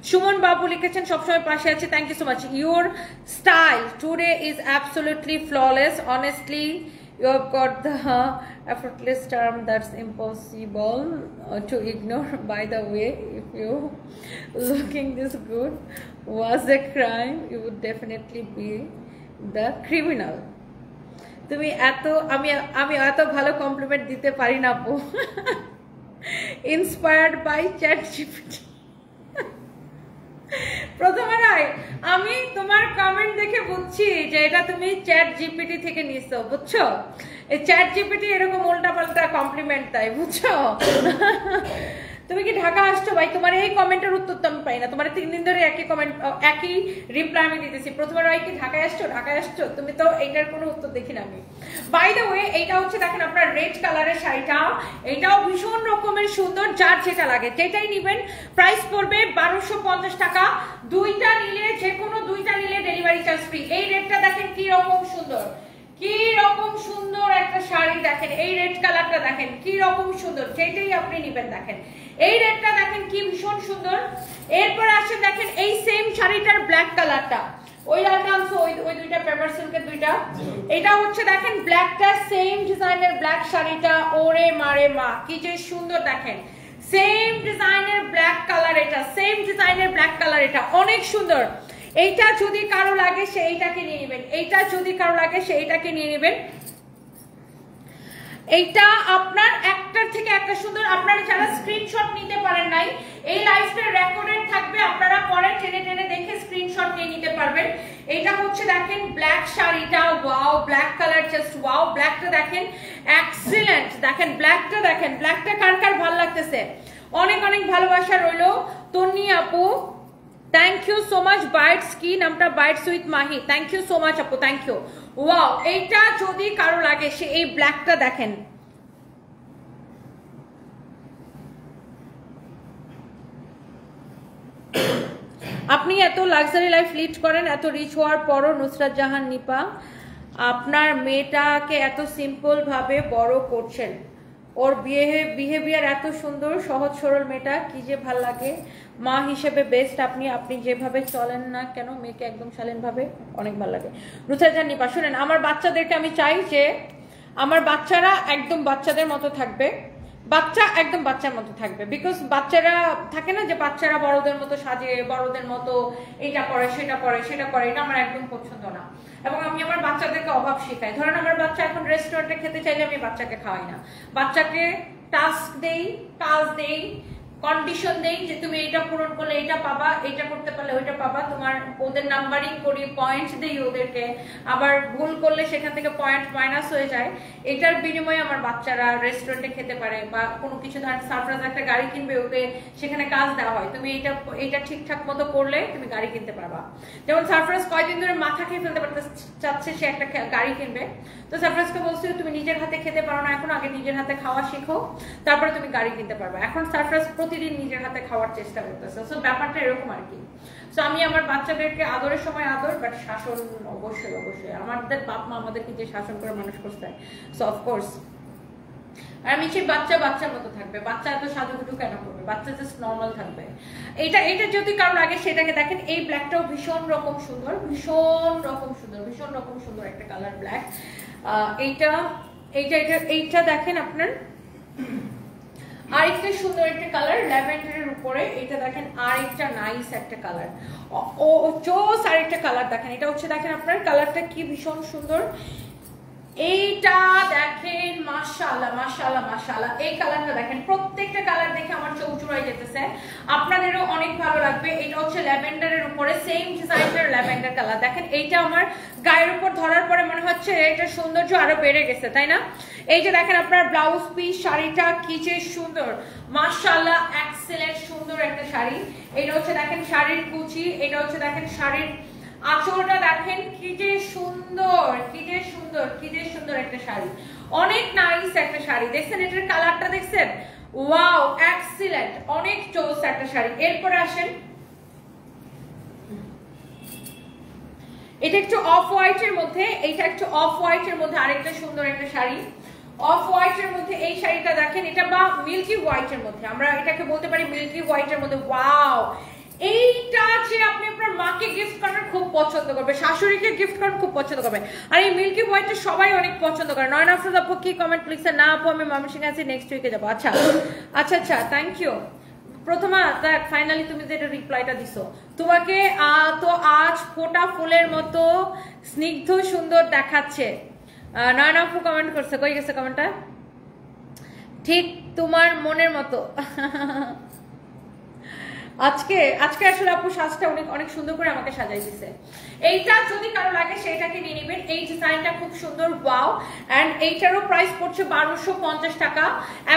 সুমন বাবু লিখেছেন, সবসময় পাশে আছে, thank you so much. Your style today is absolutely flawless, honestly you have got the effortless term that's impossible to ignore. By the way, if you looking this good was a crime, you would definitely be the criminal. তুমি এত আমি এত ভালো কমপ্লিমেন্ট দিতে পারি না আপু। Inspired by ChatGPT। প্রথমে নাই আমি তোমার কমেন্ট দেখে বুঝছি যে এটা তুমি ChatGPT থেকে নিছো, বুঝছো? এই ChatGPT এরকম উল্টা পাল্টা কমপ্লিমেন্ট দেয়, বুঝছো? তুমি কি ঢাকা আসছো ভাই? তোমার এই কমেন্টের উত্তর তো আমি পাই না। তোমার 3 দিন ধরে একই কমেন্ট, একই রিপ্লাই আমি দিতেছি। প্রথমবার ভাই কি ঢাকায় আসছো, ঢাকায় আসছো, তুমি তো এইটার কোনো উত্তর দেখি না আমি। বাই দ্য ওয়ে, এইটা হচ্ছে দেখেন আপনার রেড কালারের শাড়িটা, এইটাও ভীষণ রকমের সুন্দর। যার যেটা লাগে যেটাই নিবেন, প্রাইস পড়বে 1250 টাকা। দুইটা নিলে, যে কোনো দুইটা নিলে ডেলিভারি চার্জ ফ্রি। এই রেডটা দেখেন কি রকম সুন্দর, কি রকম সুন্দর একটা শাড়ি দেখেন। এই রেড কালারটা দেখেন কি রকম সুন্দর, যেটাই আপনি নেবেন দেখেন। এই রেডটা দেখেন কি ভীষণ সুন্দর। এরপর আসে দেখেন এই সেম শাড়িটার ব্ল্যাক কালারটা, ওই লালটা আনছো, ওই দুইটা পেপার সিল্কের দুইটা। এটা হচ্ছে দেখেন ব্ল্যাকটা, সেম ডিজাইনের ব্ল্যাক শাড়িটা। ওরে মারে মা, কি যে সুন্দর দেখেন। সেম ডিজাইনের ব্ল্যাক কালার এটা, সেম ডিজাইনের ব্ল্যাক কালার এটা, অনেক সুন্দর। এইটা যদি কারো লাগে সে এইটাকে নিয়ে নেবেন, এইটা যদি কারো লাগে সে এইটাকে নিয়ে নেবেন। এইটা আপনার একটার থেকে একটা সুন্দর। আপনারা যারা স্ক্রিনশট নিতে পারেন নাই, এই লাইভটা রেকর্ডেড থাকবে, আপনারা পরে টেনে টেনে দেখে স্ক্রিনশট নিয়ে নিতে পারবেন। এটা হচ্ছে দেখেন ব্ল্যাক শাড়িটা, wow black colour, just wow. ব্ল্যাকটা দেখেন এক্সিলেন্ট, দেখেন ব্ল্যাকটা, দেখেন ব্ল্যাকটা কার কার ভালো লাগতেছে। অনেক অনেক ভালোবাসা রইলো তন্নি আপু, thank you so much. Bites কি নামটা? Bites with Mahi, thank you so much আপু, থ্যাংক ইউ। ওয়াও, এইটা যদি কারো লাগে সে এই ব্ল্যাকটা দেখেন। আপনি এত লাক্সারি লাইফ লিড করেন, এত রিচ হওয়ার পরও নুসরাত জাহান নিপা আপনার মেয়েটাকে এত সিম্পল ভাবে বড় করছেন। ওর বিহেভিয়ার এত সুন্দর, সহজ সরল মেয়েটা, কি যে ভাল লাগে। মা হিসেবে বেস্ট আপনি, আপনি যেভাবে চলেন না কেন মেয়েকে একদম শালীন ভাবে, অনেক ভালো লাগে। নুসরাত জাহান নিপা শুনেন, আমার বাচ্চাদেরকে আমি চাই যে আমার বাচ্চারা একদম বাচ্চাদের মতো থাকবে, বাচ্চা একদম বাচ্চার মতো থাকবে। বিকজ বাচ্চারা থাকে না যে বাচ্চারা বড়দের মতো সাজে, বড়দের মতো এটা করে সেটা করে সেটা করে, এটা আমার একদম পছন্দ না। এবং আমি আমার বাচ্চাদেরকে অভাব শেখাই। ধরেন আমার বাচ্চা এখন রেস্টুরেন্টে খেতে চাইলে আমি বাচ্চাকে খাওয়াই না, বাচ্চাকে টাস্ক দেই, কাজ দেই, কন্ডিশন দেই যে তুমি এইটা পূরণ করলে এইটা পাবা, এইটা করতে পারলে ওইটা পাবা। তোমার ওদের নাম্বারিং করি, পয়েন্ট দেই ওদেরকে, আবার ভুল করলে সেখান থেকে পয়েন্ট মাইনাস হয়ে যায়। এটার বিনিময়ে আমার বাচ্চারা রেস্টুরেন্টে খেতে পারে, বা কোনো কিছু ধরেন সারপ্রাইজ একটা গাড়ি কিনবে, ওকে সেখানে কাজ দেওয়া হয়, তুমি এইটা ঠিকঠাক মতো করলে তুমি গাড়ি কিনতে পারবা। যেমন সারপ্রাইজ কয়দিন ধরে মাথা খেয়ে ফেলতে পারতে চাচ্ছে, সে একটা গাড়ি কিনবে, তো সারপ্রাইজকে বলছি তুমি নিজের হাতে খেতে পারো না এখন, আগে নিজের হাতে খাওয়া শিখো, তারপরে তুমি গাড়ি কিনতে পারবা। এখন সারপ্রাইজ প্রতিদিন নিজের হাতে খাওয়ার চেষ্টা করতেছে। সো ব্যাপারটা এরকম আর কি। সো আমি আমার বাচ্চাদেরকে আদরের সময় আদর, বাট শাসন অবশ্যই অবশ্যই। আমাদের বাপ মা আমাদেরকে যে শাসন করে মানুষ করতে, সো অফকোর্স। আর আমি সেই বাচ্চা বাচ্চার মতো থাকবে, বাচ্চা এত সাজুগুজু কেন করবে, বাচ্চা জাস্ট নর্মাল থাকবে। এটা যদি কারো লাগে সেটাকে দেখেন। এই ব্ল্যাকটাও ভীষণ রকম সুন্দর, ভীষণ রকম সুন্দর, ভীষণ রকম সুন্দর একটা কালার ব্ল্যাক। এইটা দেখেন আপনার আরেকটা সুন্দর একটা কালার ল্যাভেন্ডারের উপরে, এটা দেখেন আরেকটা নাইস একটা কালার, ও চোস আরেকটা কালার দেখেন। এটা হচ্ছে দেখেন আপনার কালারটা কি ভীষণ সুন্দর। এইটা দেখেন মাশাআল্লাহ মাশাআল্লাহ মাশাআল্লাহ, এই কালারটা দেখেন, প্রত্যেকটা কালার দেখে আমার চোখ জুড়াই যেতেছে, আপনাদেরও অনেক ভালো লাগবে। এটা হচ্ছে ল্যাভেন্ডারের উপরে, সেম ডিজাইনের ল্যাভেন্ডার কালার দেখেন। এইটা আমার গায়ের উপর ধরার পরে মনে হচ্ছে এটা সৌন্দর্য আরো বেড়ে গেছে, তাই না? এই যে দেখেন আপনার ব্লাউজ পিস, শাড়িটা কি যে সুন্দর, মাশাআল্লাহ এক্সেলেন্ট সুন্দর একটা শাড়ি। এটা হচ্ছে দেখেন শাড়ির কুচি, এটা হচ্ছে দেখেন শাড়ির আঁচলটা দেখেন কি যে সুন্দর, কি যে সুন্দর, কি যে সুন্দর একটা শাড়ি, অনেক নাইস একটা শাড়ি। দেখছেন এটার কালারটা, দেখছেন? ওয়াও এক্সিলেন্ট, অনেক চোস একটা শাড়ি। এরপরে আসেন, এটা একটু অফ হোয়াইটের মধ্যে, এইটা একটু অফ হোয়াইটের মধ্যে আরেকটা সুন্দর একটা শাড়ি। অফ হোয়াইটের মধ্যে এই শাড়িটা দেখেন, এটা বা মিল্কি হোয়াইটের মধ্যে, আমরা এটাকে বলতে পারি মিল্কি হোয়াইটের মধ্যে। ওয়াও, এইটা যে আপনি আপনার মাকে গিফট করেন খুব পছন্দ করবে, শাশুড়িকে গিফট করেন খুব পছন্দ করবে। আর এই মিল্কি হোয়াইটটা সবাই অনেক পছন্দ করে। নয়ন আফরোজ আপু কি কমেন্ট লিখছে? না আপু আমি ময়মনসিংহে আছি, নেক্সট উইকে যাবো। আচ্ছা আচ্ছা আচ্ছা, থ্যাংক ইউ প্রথমা। ফাইনালি তুমি যেটা রিপ্লাইটা দিছো, তোমাকে তো আজ ফোটা ফুলের মতো স্নিগ্ধ সুন্দর দেখাচ্ছে। নয়ন আপু কমেন্ট করছে, কই গেছে কমেন্টটা? ঠিক তোমার মনের মতো। আজকে আজকে আসলে আপু সাজটা অনেক অনেক সুন্দর করে আমাকে সাজাই দিছে। এইটা যদি কারো লাগে সেটাকে নিয়ে নেবেন। এই ডিজাইনটা খুব সুন্দর, ওয়াও। এন্ড এইটারও প্রাইস পড়ছে 1250 টাকা।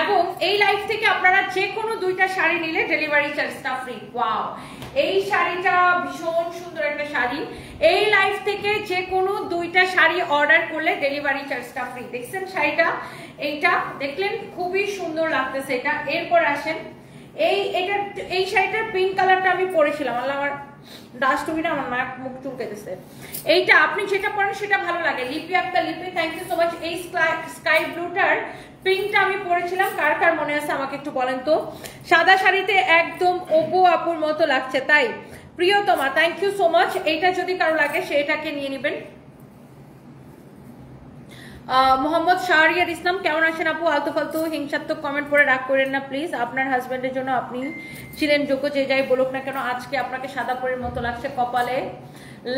এবং এই লাইফ থেকে আপনারা যে কোনো দুইটা শাড়ি নিলে ডেলিভারি চার্জটা ফ্রি। ওয়াও, এই শাড়িটা ভীষণ সুন্দর একটা শাড়ি। এই লাইফ থেকে যে কোনো দুইটা শাড়ি অর্ডার করলে ডেলিভারি চার্জটা ফ্রি। দেখছেন শাড়িটা, এইটা দেখলেন খুবই সুন্দর লাগতেছে এটা। এরপর আসেন এই শাড়িটার পিঙ্ক কালারটা আমি পরেছিলাম, আল্লাহ আমার ডাস্ট টুবি না, আমার নাক মুখ চুলকেতেছে। এইটা আপনি যেটা পরেন সেটা ভালো লাগে। লিপি আক্তার লিপি, থ্যাংক ইউ সো মাচ। এই স্কাই ব্লুটার পিঙ্কটা আমি পরেছিলাম, কার কার মনে আছে আমাকে একটু বলেন তো। সাদা শাড়িতে একদম অপু আপুর মতো লাগছে, তাই প্রিয়তমা থ্যাংক ইউ সো মাচ। এইটা যদি কারো লাগে সেটাকে নিয়ে নেবেন। মোহাম্মদ শাহরিয়ার ইসলাম, কেমন আছেন আপু? আলতু ফালতু হিংসাত্মক কমেন্ট করে রাগ করেন না প্লিজ। আপনার হাজবেন্ডের জন্য আপনি ছিলেন যোগ্য, যে যাই বলুক না কেন। আজকে আপনাকে সাদা পরীর মতো লাগছে, কপালে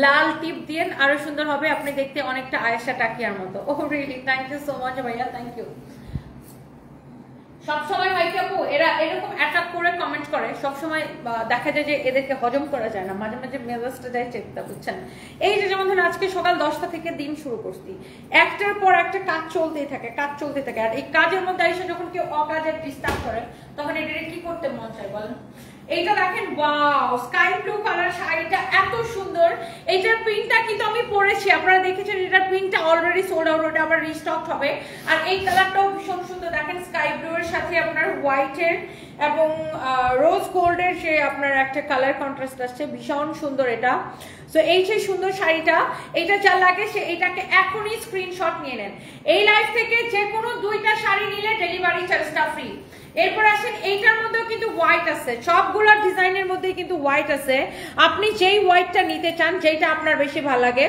লাল টিপ দিয়ে আরো সুন্দর হবে। আপনি দেখতে অনেকটা আয়েশা টাকিয়ার মতো। Oh really, thank you so much ভাইয়া, থ্যাংক ইউ। সবসময় হয় কি আপু, এরা এরকম অ্যাটাক করে কমেন্ট করে, সবসময় দেখা যায় যে এদেরকে হজম করা যায় না, মাঝে মাঝে মেজাজটা যায় চেকটা, বুঝছেন। এই যে যেমন ধরুন আজকে সকাল 10টা থেকে দিন শুরু করছি, একটার পর একটা কাজ চলতেই থাকে, কাজ চলতে থাকে। আর এই কাজের মধ্যে এসে যখন কেউ অকাজের ডিস্টার্ব করে তখন এটাকে কি করতে মন চায় বলেন। এইটা দেখেন, ওয়াও, স্কাই ব্লু কালার শাড়িটা এত সুন্দর। এইটার প্রিন্টটা কিন্তু আমি পরেছি, আপনারা দেখেছেন এটার প্রিন্টটা অলরেডি সোল্ড আউট, ওটা আবার রিস্টক হবে। আর এই কালারটাও ভীষণ সুন্দর, দেখেন স্কাই ব্লু এর সাথে আপনার হোয়াইটের এবং রোজ গোল্ডের যে আপনার একটা কালার কন্ট্রাস্ট আসছে, ভীষণ সুন্দর এটা। সো এই যে সুন্দর শাড়িটা, এটা যা লাগে সে এটাকে এখনই স্ক্রিনশট নিয়ে নেন। এই লাইফ থেকে যে কোনো দুইটা শাড়ি নিলে ডেলিভারি চার্জটা ফ্রি। এরপর আসেন, এইটার মধ্যেও কিন্তু হোয়াইট আছে, সবগুলো ডিজাইনের মধ্যে কিন্তু হোয়াইট আছে। আপনি যেই হোয়াইটটা নিতে চান, যেটা আপনার বেশি ভালো লাগে।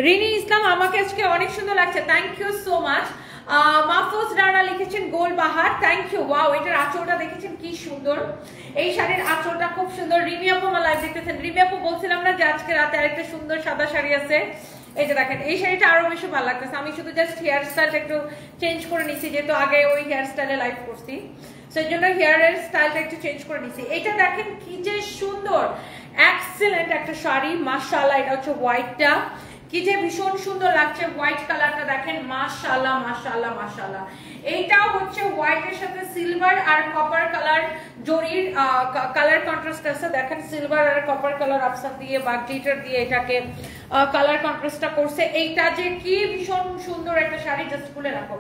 রিনি ইসলাম, আমাকে আজকে অনেক সুন্দর লাগছে, thank you so much. Mahfuz Rana লিখেছেন গোলবাহার, থ্যাংক ইউ। ওয়াও, এটার আঁচলটা দেখেছেন কি সুন্দর, এই শাড়ির আঁচলটা খুব সুন্দর। রিমি আপু আমার লাইভ দেখতেছেন। রিমি আপু বলছিলাম না যে আজকে রাতে আরেকটা সুন্দর সাদা শাড়ি আছে, এই যে দেখেন এই শাড়িটা আরো বেশি ভালো লাগতেছে। আমি শুধু জাস্ট হেয়ার স্টাইলটা একটু চেঞ্জ করে নিচ্ছি, যেহেতু আগে ওই হেয়ার স্টাইলে লাইভ করছি, সেই জন্য হেয়ারের স্টাইলটা একটু চেঞ্জ করে নিচ্ছি। এটা দেখেন কি যে সুন্দর, এক্সেলেন্ট একটা শাড়ি, মাশাআল্লাহ। এটা হচ্ছে হোয়াইটটা, কি যে ভীষণ সুন্দর লাগছে হোয়াইট কালারটা, দেখেন মাশাআল্লাহ মাশাআল্লাহ মাশাআল্লাহ। এইটাও হচ্ছে হোয়াইটের সাথে সিলভার আর কপার কালার জরির কালার কন্ট্রাস্ট আছে, দেখেন সিলভার আর কপার কালার আপসান দিয়ে বা গ্লিটার দিয়ে এটাকে কালার কন্ট্রাস্টটা করছে। এইটা যে কি ভীষণ সুন্দর একটা শাড়ি, জাস্ট খুলে রাখো।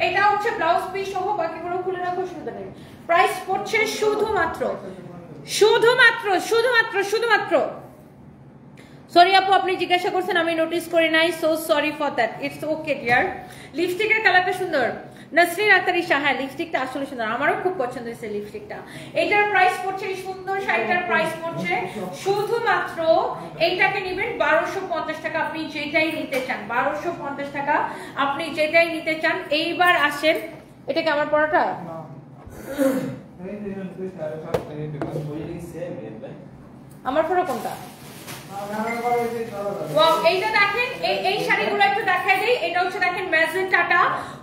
এটা হচ্ছে ব্লাউজ পিস সহ, বাকিগুলো খুলে রাখো, সুবিধা নেই। প্রাইস পড়ছে শুধুমাত্র শুধুমাত্র শুধুমাত্র শুধুমাত্র সরি আপু, আপনি জিজ্ঞাসা করছেন আমি নোটিস করি নাই, so sorry for that, it's okay dear. লিপস্টিকের কালারটা সুন্দর, নাসরিন আক্তার ঈশা, হ্যাঁ লিপস্টিকটা আসলে সুন্দর, আমারও খুব পছন্দ হয়েছে লিপস্টিকটা। এটার প্রাইস পড়ছে, এই সুন্দর শাড়িটার প্রাইস পড়ছে শুধুমাত্র, এইটাকে নেবেন 1250 টাকা। আপনি যেটাই নিতে চান 1250 টাকা, আপনি যেটাই নিতে চান। এইবার আসেন, এটা কি আমার পড়াটা? আমার পড়া কোনটা? ওয়াও, এইটা দেখেন, এই শাড়িগুলো একটু দেখাই দেই। এটা হচ্ছে দেখেন ম্যাজেন্টাটা,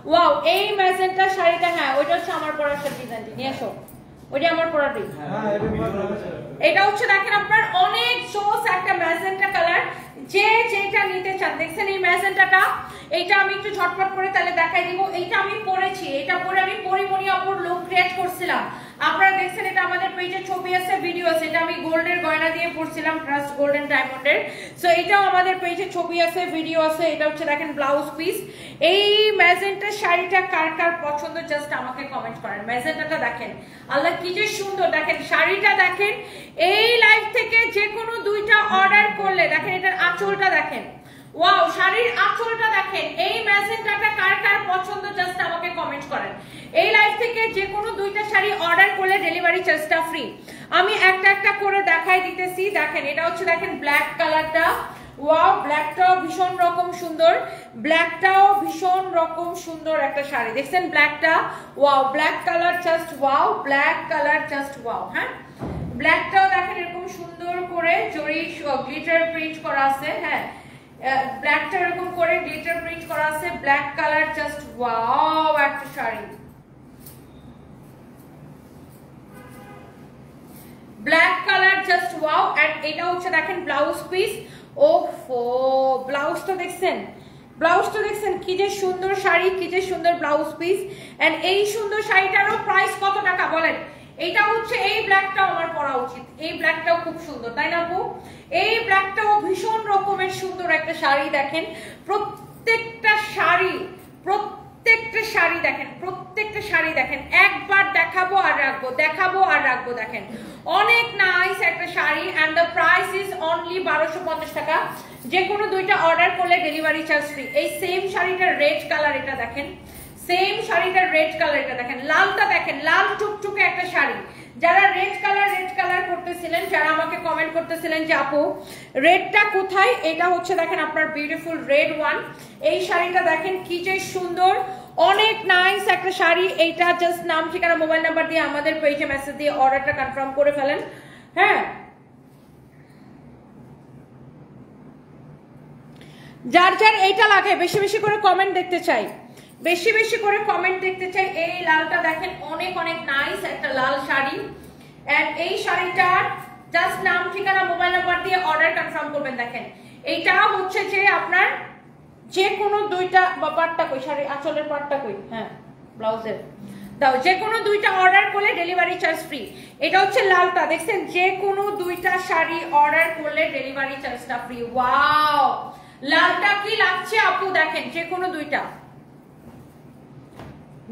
ওয়াও এই ম্যাজেন্টা শাড়িটা, হ্যাঁ ওইটা হচ্ছে আমার পরার ডিজাইনটি, নিয়ে আসো, ওইটা আমার পরাটি। এটা হচ্ছে দেখেন আপনার অনেক জোস একটা ম্যাজেন্টা কালার, যে যেটা নিতে চান। দেখছেন এই ম্যাজেন্টাটা, এইটা আমি একটু ঝটপট করে তাহলে দেখাই দিব। এইটা আমি পরেছি, এটা পরে আমি পরিমণি আপুর লুক ক্রিয়েট করছিলাম, আপনারা দেখছেন। এটা আমাদের পেজে ছবি আছে, ভিডিও আছে। এটা আমি গোল্ডের গয়না দিয়ে পরছিলাম, ট্রাস্ট গোল্ডেন ডায়মন্ডের। সো এটাও আমাদের পেজে ছবি আছে, ভিডিও আছে। এটা হচ্ছে দেখেন ব্লাউজ পিস। এই ম্যাজেন্টা শাড়িটা কার কার পছন্দ জাস্ট আমাকে কমেন্ট করেন। ম্যাজেন্টাটা দেখেন, আল্লাহ কি যে সুন্দর, দেখেন শাড়িটা দেখেন। এই লাইভ থেকে যে কোনো দুইটা অর্ডার করলে দেখেন এটার আঁচলটা দেখেন, ওয়াও শাড়ির আঁচলটা দেখেন। এই ম্যাজেন্টাটা কার কার পছন্দ জাস্ট আমাকে কমেন্ট করেন। এই লাইভ থেকে যে কোনো দুইটা শাড়ি অর্ডার করলে ডেলিভারি চার্জটা ফ্রি। আমি একটা একটা করে দেখাই দিতেছি। দেখেন এটা হচ্ছে দেখেন ব্ল্যাক কালারটা, ওয়াও ব্ল্যাকটাও ভীষণ রকম সুন্দর, ব্ল্যাকটাও ভীষণ রকম সুন্দর একটা শাড়ি। দেখছেন ব্ল্যাকটা, wow black colour just wow, black colour just wow. হ্যাঁ ব্ল্যাকটাও দেখেন এরকম সুন্দর করে জরি গ্লিটার প্রিন্ট করা আছে। হ্যাঁ ব্ল্যাকটা এরকম করে গ্লিটার প্রিন্ট করা আছে, ব্ল্যাক কালার জাস্ট ওয়াও একটা sari. Black colour just wow. And এটা হচ্ছে দেখেন ব্লাউজ পিস। ওফো, ব্লাউজটা দেখছেন, ব্লাউজটা দেখছেন কি যে সুন্দর শাড়ি, কি যে সুন্দর ব্লাউজ পিস। এন্ড এই সুন্দর শাড়িটারও প্রাইস কত টাকা বলেন? এটা হচ্ছে, এই ব্ল্যাকটাও আমার পরা উচিত, এই ব্ল্যাকটাও খুব সুন্দর তাই না আপু? এই ব্ল্যাকটাও ভীষণ রকমের সুন্দর একটা শাড়ি। দেখেন প্রত্যেকটা শাড়ি, প্রত্যেকটা শাড়ি দেখেন, প্রত্যেকটা শাড়ি দেখেন, একবার দেখাবো আর রাখবো, দেখাবো আর রাখবো। দেখেন অনেক নাইস একটা sari. And the price is only 1250 টাকা। যে কোনো দুইটা অর্ডার করলে ডেলিভারি চার্জ ফ্রি। এই সেম শাড়িটার রেড কালার, এটা দেখেন সেম শাড়িটার রেড কালার, এটা দেখেন লালটা দেখেন, লাল টুকটুকে একটা শাড়ি। যারা রেড কালার করতেছিলেন, যারা আমাকে কমেন্ট করতেছিলেন যে আপু রেডটা কোথায়, এটা হচ্ছে দেখেন আপনার বিউটিফুল রেড ওয়ান। এই শাড়িটা দেখেন কি যে সুন্দর, অনেক নাইস একটা শাড়ি। এইটা জাস্ট নাম ঠিকানা মোবাইল নাম্বার দিয়ে আমাদের পেজে মেসেজ দিয়ে অর্ডারটা কনফার্ম করে ফেলেন। হ্যাঁ, যার যার এইটা লাগে বেশি বেশি করে কমেন্ট দেখতে চাই, বেশি বেশি করে কমেন্ট দেখতে চাই। এই লালটা দেখেন অনেক অনেক নাইস একটা লাল শাড়ি। এন্ড এই শাড়িটার জাস্ট নাম ঠিকানা মোবাইল নাম্বার দিয়ে অর্ডার কনফার্ম করবেন। দেখেন এইটা হচ্ছে যে আপনার যে কোনো দুইটা বা পাটটা কই, শাড়ি আঁচলের পাটটা কই, হ্যাঁ ব্লাউজের দাও, যে কোনো দুইটা অর্ডার করলে ডেলিভারি চার্জ ফ্রি। এটা হচ্ছে লালটা দেখছেন, যে কোনো দুইটা শাড়ি অর্ডার করলে ডেলিভারি চার্জটা ফ্রি। ওয়াও, লালটা কি লাগছে আপু দেখেন, যে কোনো দুইটা।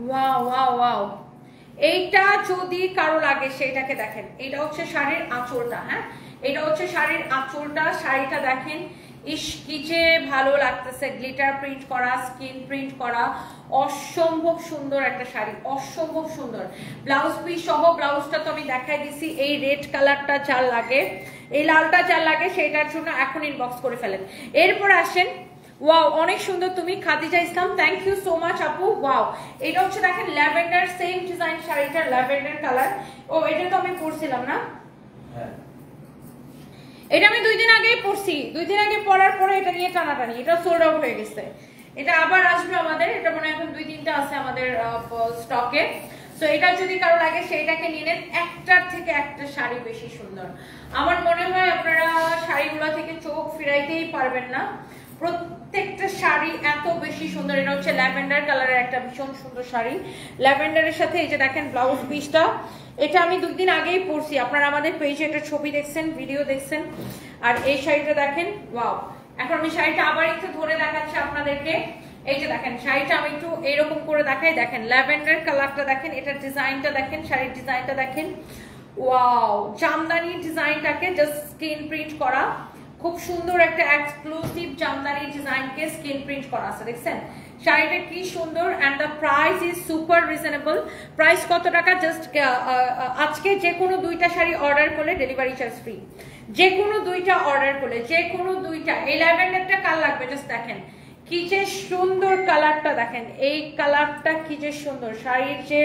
ওয়াও ওয়াও ওয়াও, এইটা যদি কারো লাগে সেইটাকে দেখেন। এটা হচ্ছে শাড়ির আঁচলটা, হ্যাঁ এটা হচ্ছে শাড়ির আঁচলটা। শাড়িটা দেখেন, ইস কি যে ভালো লাগতেছে, গ্লিটার প্রিন্ট করা, স্কিন প্রিন্ট করা, অসম্ভব সুন্দর একটা শাড়ি, অসম্ভব সুন্দর। ব্লাউজ পিস সহ, ব্লাউজটা তো আমি দেখাই দিছি। এই রেড কালারটা যার লাগে, এই লালটা যার লাগে সেইটার জন্য এখন ইনবক্স করে ফেলেন। এরপর আসেন, ওয়াও অনেক সুন্দর তুমি, Khadija Islam, thank you so much আপু। ওয়াও, এটা হচ্ছে দেখেন ল্যাভেন্ডার, সেম ডিজাইন শাড়িটার ল্যাভেন্ডার কালার। ও এটা তো আমি পরছিলাম না, এটা আমি 2 দিন আগেই পরছি, 2 দিন আগে পরার পরে এটা নিয়ে টানাটানি, এটা সোল্ড আউট হয়ে গেছে। এটা আবার আসবে আমাদের, এটা মনে হয় এখন 2-3টা আছে আমাদের স্টকে। সো এটা যদি কারো লাগে সেইটাকে নিয়ে নেন, একটার থেকে একটা শাড়ি বেশি সুন্দর। আমার মনে হয় আপনারা শাড়িগুলো থেকে চোখ ফিরাইতেই পারবেন না, প্রত্যেকটা শাড়ি এত বেশি সুন্দর। এটা হচ্ছে ল্যাভেন্ডার কালারের একটা ভীষণ সুন্দর শাড়ি, ল্যাভেন্ডারের সাথে এই যে দেখেন ব্লাউজ পিসটা, এটা আমি 2 দিন আগেই পরছি, আপনারা আমাদের পেজে একটা ছবি দেখছেন, ভিডিও দেখছেন। আর এই শাড়িটা দেখেন, ওয়াও। এখন আমি শাড়িটা আবার একটু ধরে দেখাচ্ছি আপনাদেরকে। এই যে দেখেন শাড়িটা আমি একটু এরকম করে দেখাই, দেখেন ল্যাভেন্ডার কালারটা দেখেন, এটার ডিজাইনটা দেখেন, শাড়ির ডিজাইনটা দেখেন, ওয়াও। জামদানি ডিজাইনটাকে জাস্ট স্ক্রিন প্রিন্ট করা, খুব সুন্দর একটা এক্সক্লুসিভ জামদানি ডিজাইনকে স্ক্রিন প্রিন্ট করা আছে, দেখছেন শাড়িটা কি সুন্দর। And the price is super reasonable. Price কত টাকা? জাস্ট আজকে যে কোনো দুইটা শাড়ি অর্ডার করলে ডেলিভারি চার্জ ফ্রি, যে কোনো দুইটা অর্ডার করলে, যে কোনো দুইটা। এই ল্যাভেন্ডারটা কার লাগবে জাস্ট দেখেন কি যে সুন্দর কালারটা, দেখেন এই কালারটা কি যে সুন্দর, শাড়ির যে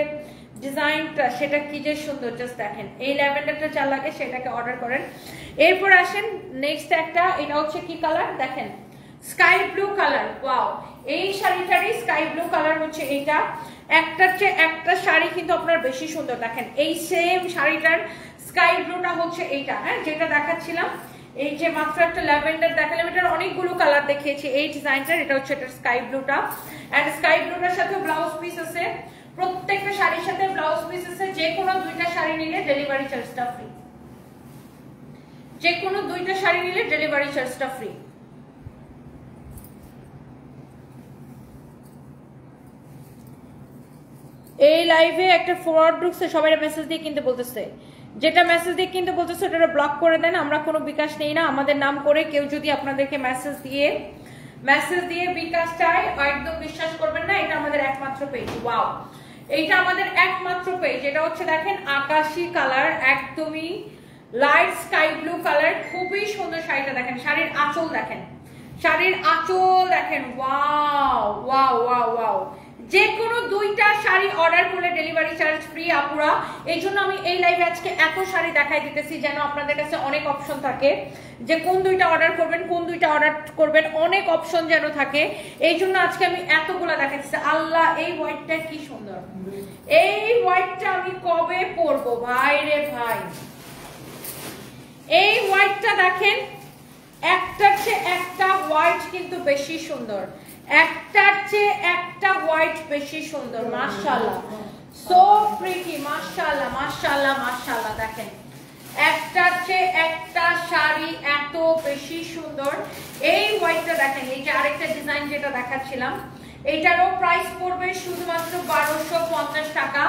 ডিজাইনটা সেটা কি যে সুন্দর, জাস্ট দেখেন। এই ল্যাভেন্ডারটা যা লাগে সেটাকে অর্ডার করেন। এরপর আসেন নেক্সট একটা, এটা হচ্ছে কি কালার দেখেন, স্কাই ব্লু কালার। ওয়াও, এই শাড়িটারই স্কাই ব্লু কালার হচ্ছে এইটা। একটার চেয়ে একটা শাড়ি কিন্তু আপনার বেশি সুন্দর। দেখেন এই সেম শাড়িটার স্কাই ব্লুটা হচ্ছে এইটা, হ্যাঁ যেটা দেখাচ্ছিলাম। এই যে মাত্র একটা ল্যাভেন্ডার দেখালাম, এটার অনেকগুলো কালার দেখিয়েছি। এই ডিজাইনটার এটা হচ্ছে এটার স্কাই ব্লুটা। এন্ড স্কাই ব্লুটার সাথে ব্লাউজ পিস আছে, প্রত্যেকটা শাড়ির সাথে ব্লাউজ পিস আছে। যে কোনো দুইটা শাড়ি নিলে ডেলিভারি চার্জটা ফ্রি, যে কোনো দুইটা শাড়ি নিলে ডেলিভারি চার্জটা ফ্রি। এই লাইভে একটা ফরওয়ার্ড ঢুকছে, সবাই মেসেজ দিয়ে কিনতে বলতেছে, যেটা মেসেজ দিয়ে কিনতে বলতেছে ওটা ব্লক করে দেন। আমরা কোনো বিকাশ নেই না, আমাদের নাম করে কেউ যদি আপনাদেরকে মেসেজ দিয়ে বিকাশ চায়, একদম বিশ্বাস করবেন না, এটা আমাদের একমাত্র পেজ। ওয়াও, এইটা আমাদের একমাত্র পেজ। এটা হচ্ছে দেখেন আকাশি কালার, একদমই লাইট স্কাই ব্লু কালার, খুবই সুন্দর শাড়িটা। দেখেন শাড়ির আঁচল দেখেন, শাড়ির আঁচল দেখেন, ওয়াও ওয়াও ওয়াও ওয়াও। যে কোনো দুইটা শাড়ি অর্ডার করলে ডেলিভারি চার্জ ফ্রি আপুরা। এই জন্য আমি এই লাইভে আজকে এত শাড়ি দেখাই দিতেছি, যেন আপনাদের কাছে অনেক অপশন থাকে যে কোন দুইটা অর্ডার করবেন, কোন দুইটা অর্ডার করবেন, অনেক অপশন যেন থাকে। এই জন্য আজকে আমি এতগুলা দেখাচ্ছি। আল্লাহ, এই হোয়াইটটা কি সুন্দর, এই হোয়াইটটা আমি কবে পরবো ভাই রে ভাই, এই হোয়াইটটা দেখেন, একটার চেয়ে একটা হোয়াইট কিন্তু বেশি সুন্দর, একটার চেয়ে একটা হোয়াইট বেশি সুন্দর। মাশাআল্লাহ, সো প্রিটি, মাশাআল্লাহ মাশাআল্লাহ মাশাআল্লাহ। দেখেন একটার চেয়ে একটা শাড়ি এত বেশি সুন্দর। এই হোয়াইটটা দেখেন, এই যে আরেকটা ডিজাইন যেটা দেখাচ্ছিলাম, এটারও প্রাইস পড়বে শুধুমাত্র 1250 টাকা।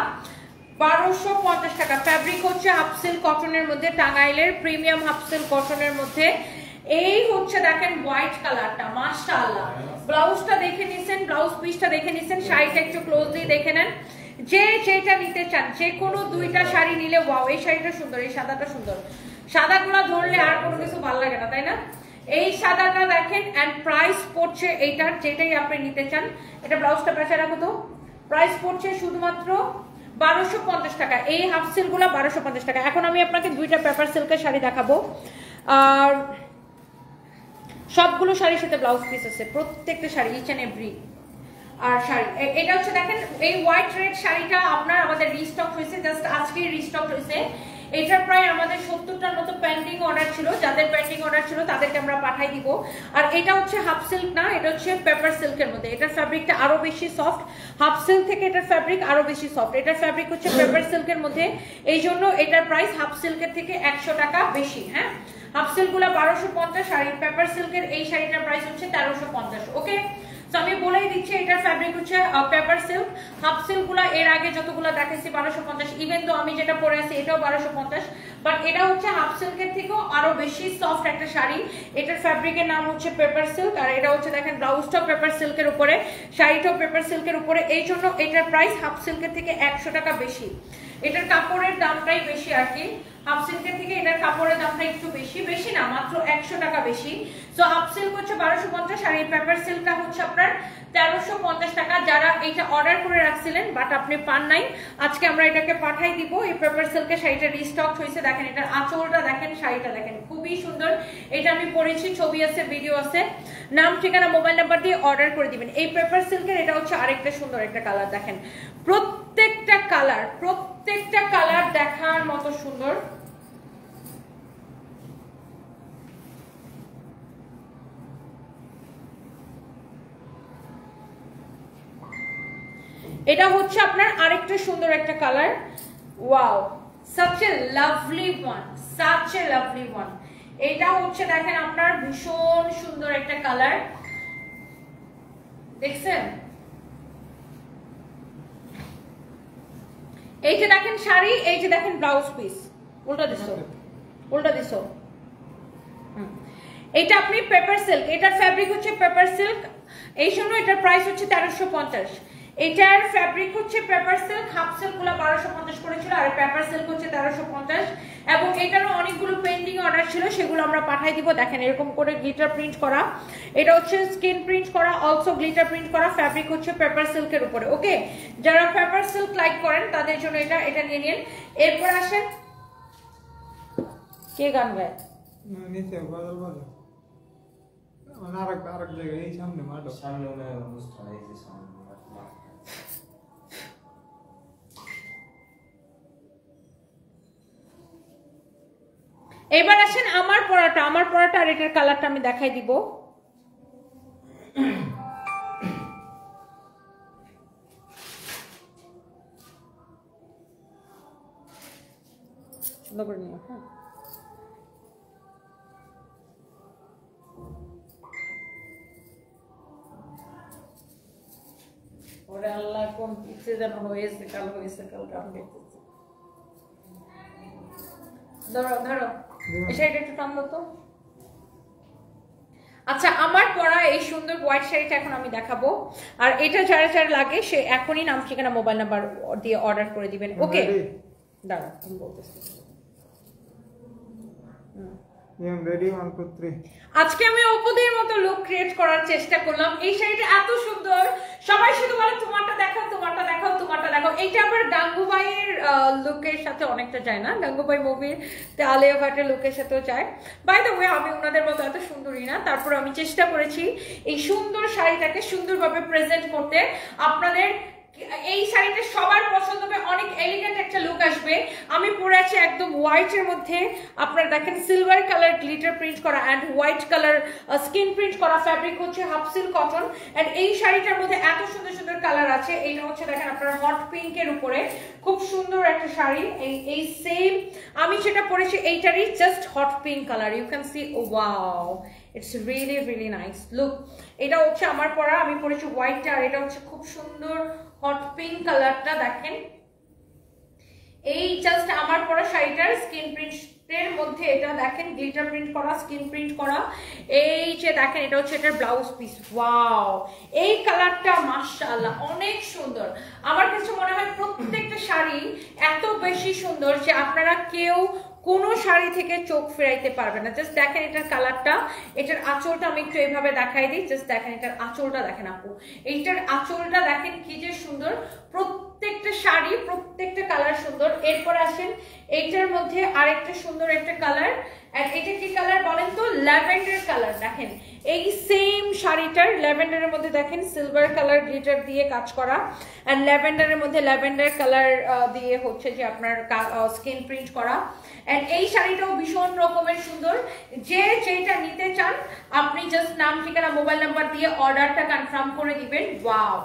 1250 টাকা। ফ্যাব্রিক হচ্ছে হাফ সিল্ক কটনের মধ্যে, টাঙ্গাইলের প্রিমিয়াম হাফ সিল্ক কটনের মধ্যে। এই হচ্ছে দেখেন হোয়াইট কালারটা, মাশাআল্লাহ। ব্লাউজটা দেখে নিছেন, ব্লাউজ পিসটা দেখে নিছেন, শাড়িটা একটু ক্লোজলি দেখে নেন। যে যেটা নিতে চান, যে কোনো দুইটা শাড়ি নিলে ওয়াও, এই শাড়িটা সুন্দর, এই সাদাটা সুন্দর। সাদাগুলো ধরলে আর কোনো কিছু ভালো লাগে না, তাই না? এই সাদাটা দেখেন, এন্ড প্রাইস পড়ছে এইটার, যেটাই আপনি নিতে চান। এটা ব্লাউজটা পেঁচা রাখো তো। প্রাইস পড়ছে শুধুমাত্র 1250 টাকা। এই হাফ সিল্ক গুলা 1250 টাকা। এখন আমি আপনাকে দুইটা পেপার সিল্কের শাড়ি দেখাবো, আর সবগুলো শাড়ির সাথে ব্লাউজ পিস আছে, প্রত্যেকটা শাড়ি ইচ এন্ড এভরি। আর শাড়ি এটা হচ্ছে দেখেন, এই হোয়াইট রেড শাড়িটা আপনার আমাদের রিস্টক হয়েছে, জাস্ট আজকে রিস্টক হয়েছে। এটার প্রায় আমাদের 70টার মতো পেন্ডিং অর্ডার ছিল, যাদের পেন্ডিং অর্ডার ছিল তাদেরকে আমরা পাঠাই দিব। আর এটা হচ্ছে হাফ সিল্ক না, এটা হচ্ছে পেপার সিল্কের মধ্যে। এটার ফ্যাব্রিকটা আরো বেশি সফট, হাফ সিল্ক থেকে এটার ফ্যাব্রিক আরো বেশি সফট। এটার ফ্যাব্রিক হচ্ছে পেপার সিল্কের মধ্যে, এই জন্য এটার প্রাইস হাফ সিল্কের থেকে 100 টাকা বেশি। হ্যাঁ, হাফ সিল্ক গুলা 1250, আর পেপার সিল্কের এই শাড়িটার প্রাইস হচ্ছে 1350। ওকে, তো আমি বলেই দিচ্ছি এটার ফ্যাব্রিক হচ্ছে পেপার সিল্ক। হাফ সিল্ক গুলা এর আগে যতগুলো দেখাইছি 1250, ইভেন তো আমি যেটা পরে আছি এটাও 1250, বাট এটা হচ্ছে হাফ সিল্কের থেকেও আরো বেশি সফট একটা শাড়ি। এটার ফ্যাব্রিকের নাম হচ্ছে পেপার সিল্ক, আর এটা হচ্ছে দেখেন ব্লাউজটাও পেপার সিল্কের উপরে, শাড়িটাও পেপার সিল্কের উপরে। এই জন্য এটার প্রাইস হাফ সিল্কের থেকে 100 টাকা বেশি। এটার কাপড়ের দামটাই বেশি আর কি, হাফ সিল্কের থেকে এটার কাপড়ের দামটা একটু বেশি, বেশি না, মাত্র 100 টাকা বেশি। সো হাফ সিল্ক হচ্ছে 1250, আর এই পেপার সিল্কটা হচ্ছে আপনার 1350 টাকা। যারা এটা অর্ডার করে রাখছিলেন বাট আপনি পান নাই, আজকে আমরা এটাকে পাঠাই দিব। এই পেপার সিল্কের শাড়িটা রিস্টক হয়েছে। দেখেন এটার আঁচলটা দেখেন, শাড়িটা দেখেন, খুবই সুন্দর। এটা আমি পরেছি, ছবি আছে, ভিডিও আছে। নাম, ঠিকানা, মোবাইল নাম্বার দিয়ে অর্ডার করে দিবেন। এই পেপার সিল্কের এটা হচ্ছে আরেকটা সুন্দর একটা কালার। দেখেন প্রত্যেকটা কালার দেখার মতো সুন্দর। এটা হচ্ছে আপনার আরেকটা সুন্দর একটা colour. Wow, such a lovely one, such a lovely one। এটা হচ্ছে দেখেন আপনার ভীষণ সুন্দর একটা কালার, দেখছেন? এই যে দেখেন শাড়ি, এই যে দেখেন ব্লাউজ পিস। উল্টা দিছো, উল্টা দিছো। এটা আপনি পেপার সিল্ক, এটার ফ্যাব্রিক হচ্ছে পেপার সিল্ক, এই জন্য এটার প্রাইস হচ্ছে 1350। এটার ফ্যাব্রিক হচ্ছে পেপার সিল্ক, হাফ সিল্ক গুলো 1250 করেছিল, আর পেপার সিল্ক হচ্ছে 1350। এবং এটারও অনেকগুলো পেন্ডিং অর্ডার ছিল, সেগুলো আমরা পাঠাই দিব। দেখেন এরকম করে গ্লিটার প্রিন্ট করা, এটা হচ্ছে স্কিন প্রিন্ট করা, অলসো গ্লিটার প্রিন্ট করা। ফ্যাব্রিক হচ্ছে পেপার সিল্কের উপরে। ওকে, যারা পেপার সিল্ক লাইক করেন তাদের জন্য এটা নিয়ে নিন। এরপর আসেন, কে গান গায়? নিচে বাজার বাজার আরেক জায়গায়, এই সামনে মাঠো, সামনে অনুষ্ঠান, এই যে সামনে। এবার আসেন আমার পরাটা, আর এটার কালারটা আমি দেখাই দিব। সুন্দর করে নিও। হ্যাঁ, ওরে আল্লাহ, কোন পিছে যেন হয়েছে, কাল হয়েছে, কালকে আমি দেখতেছি। ধরো ধরো, শাড়িটা একটু টান দাও তো। আচ্ছা, আমার পরা এই সুন্দর হোয়াইট শাড়িটা এখন আমি দেখাবো। আর এটা যারা যারা লাগে সে এখনই নাম, ঠিকানা, মোবাইল নাম্বার দিয়ে অর্ডার করে দিবেন। ওকে, দাঁড়াও আমি বলতেছি। আজকে আমি অপুদের মতো লুক ক্রিয়েট করার চেষ্টা করলাম। এই শাড়িটা এত সুন্দর, সবাই শুধু বলে তোমারটা দেখাও, তোমারটা দেখাও, তোমারটা দেখাও। এইটা আবার গাঙ্গুবাইয়ের লুকের সাথে অনেকটা যায় না, গাঙ্গুবাই মুভির আলিয়া ভাটের লুকের সাথেও যায়। বাই দ্য ওয়ে, আমি ওনাদের মতো এত সুন্দরী না, তারপর আমি চেষ্টা করেছি এই সুন্দর শাড়িটাকে সুন্দরভাবে প্রেজেন্ট করতে। আপনাদের এই শাড়িটা সবার পছন্দ হবে, অনেক এলিগেন্ট একটা লুক আসবে। আমি পরে আছি একদম হোয়াইটের মধ্যে, আপনারা দেখেন সিলভার কালার গ্লিটার প্রিন্ট করা and white colour skin print করা, ফ্যাব্রিক হচ্ছে হাফ সিল্ক কটন। অ্যান্ড এই শাড়িটার মধ্যে এত সুন্দর সুন্দর কালার আছে। এইটা হচ্ছে দেখেন আপনারা হট পিঙ্কের উপরে খুব সুন্দর একটা শাড়ি। এই সেম আমি যেটা পরেছি এইটারই just hot pink colour, you can see, wow it's really really nice look. এটা হচ্ছে আমার পরা, আমি পরেছি হোয়াইটটা, আর এটা হচ্ছে খুব সুন্দর হট পিঙ্ক কালারটা। দেখেন এই জাস্ট আমার পরা শাড়িটার স্কিন প্রিন্টের মধ্যে এটা দেখেন গ্লিটার প্রিন্ট করা, স্কিন প্রিন্ট করা। এই যে দেখেন এটা হচ্ছে এটার ব্লাউজ পিস, ওয়াও এই কালারটা মাশাআল্লাহ অনেক সুন্দর। আমার কাছে মনে হয় প্রত্যেকটা শাড়ি এত বেশি সুন্দর যে আপনারা কেউ কোনো শাড়ি থেকে চোখ ফেরাইতে পারবে না। জাস্ট দেখেন এটার কালারটা, এটার আঁচলটা আমি একটু এইভাবে দেখাই দিই। জাস্ট দেখেন এটার আঁচলটা দেখেন আপু, এইটার আঁচলটা দেখেন কি যে সুন্দর। প্রত্যেকটা শাড়ি প্রত্যেকটা কালার সুন্দর। এরপর আসেন এইটার মধ্যে আরেকটা সুন্দর একটা কালার, আর এটা কি কালার বলেন তো? Lavender colour. দেখেন এই সেম শাড়িটার ল্যাভেন্ডারের মধ্যে দেখেন সিলভার কালার গ্লিটার দিয়ে কাজ করা, এন্ড ল্যাভেন্ডারের মধ্যে ল্যাভেন্ডার কালার দিয়ে হচ্ছে যে আপনার স্কিন প্রিন্ট করা। এন্ড এই শাড়িটাও ভীষণ রকমের সুন্দর। যে যেটা নিতে চান আপনি জাস্ট নাম ঠিকানা মোবাইল নাম্বার দিয়ে অর্ডারটা কনফার্ম করে দিবেন। ওয়াও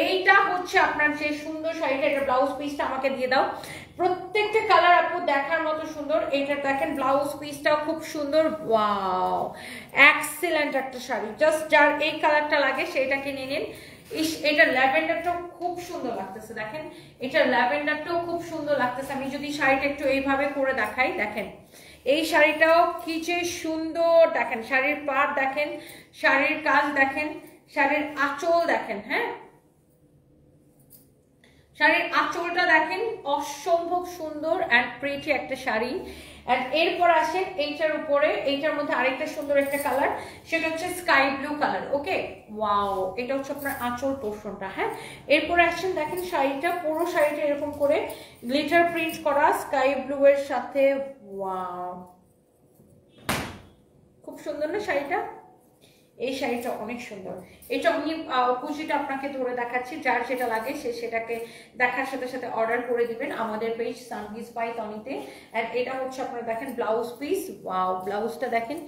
এইটা হচ্ছে আপনার যে সুন্দর শাড়িটা, এটা ব্লাউজ পিসটা আমাকে দিয়ে দাও। প্রত্যেকটা কালার আপু দেখার মতো সুন্দর। এটা দেখেন ব্লাউজ পিসটাও খুব সুন্দর, ওয়াও এক্সিলেন্ট একটা শাড়ি। জাস্ট যার এই কালারটা লাগে সেটা কিনে নিন। এটা ল্যাভেন্ডারটাও খুব সুন্দর লাগতেছে, দেখেন এটা ল্যাভেন্ডারটাও খুব সুন্দর লাগতেছে। আমি যদি শাড়িটা একটু এইভাবে করে দেখাই, দেখেন এই শাড়িটাও কি যে সুন্দর। দেখেন শাড়ির পাড় দেখেন, শাড়ির কাজ দেখেন, শাড়ির আঁচল দেখেন, হ্যাঁ শাড়ির আঁচলটা দেখেন অসম্ভব সুন্দর অ্যান্ড প্রিটি একটা শাড়ি। আর এরপর আসেন এইটার উপরে, এইটার মধ্যে আরেকটা সুন্দর একটা কালার, সেটা হচ্ছে sky blue colour. Okay wow এটা হচ্ছে আপনার আঁচল পোর্শনটা। হ্যাঁ এরপরে আসেন দেখেন শাড়িটা, পুরো শাড়িটা এরকম করে গ্লিটার প্রিন্ট করা স্কাই ব্লু এর সাথে, ওয়াও খুব সুন্দর না শাড়িটা? এই শাড়িটা অনেক সুন্দর। এটা আমি কুচিটা আপনাকে ধরে দেখাচ্ছি, যার যেটা লাগে সে সেটাকে দেখার সাথে সাথে অর্ডার করে দিবেন আমাদের পেজ সানভিজ বাই তনিতে। এন্ড এটা হচ্ছে আপনারা দেখেন ব্লাউজ পিস, ওয়াও ব্লাউজটা দেখেন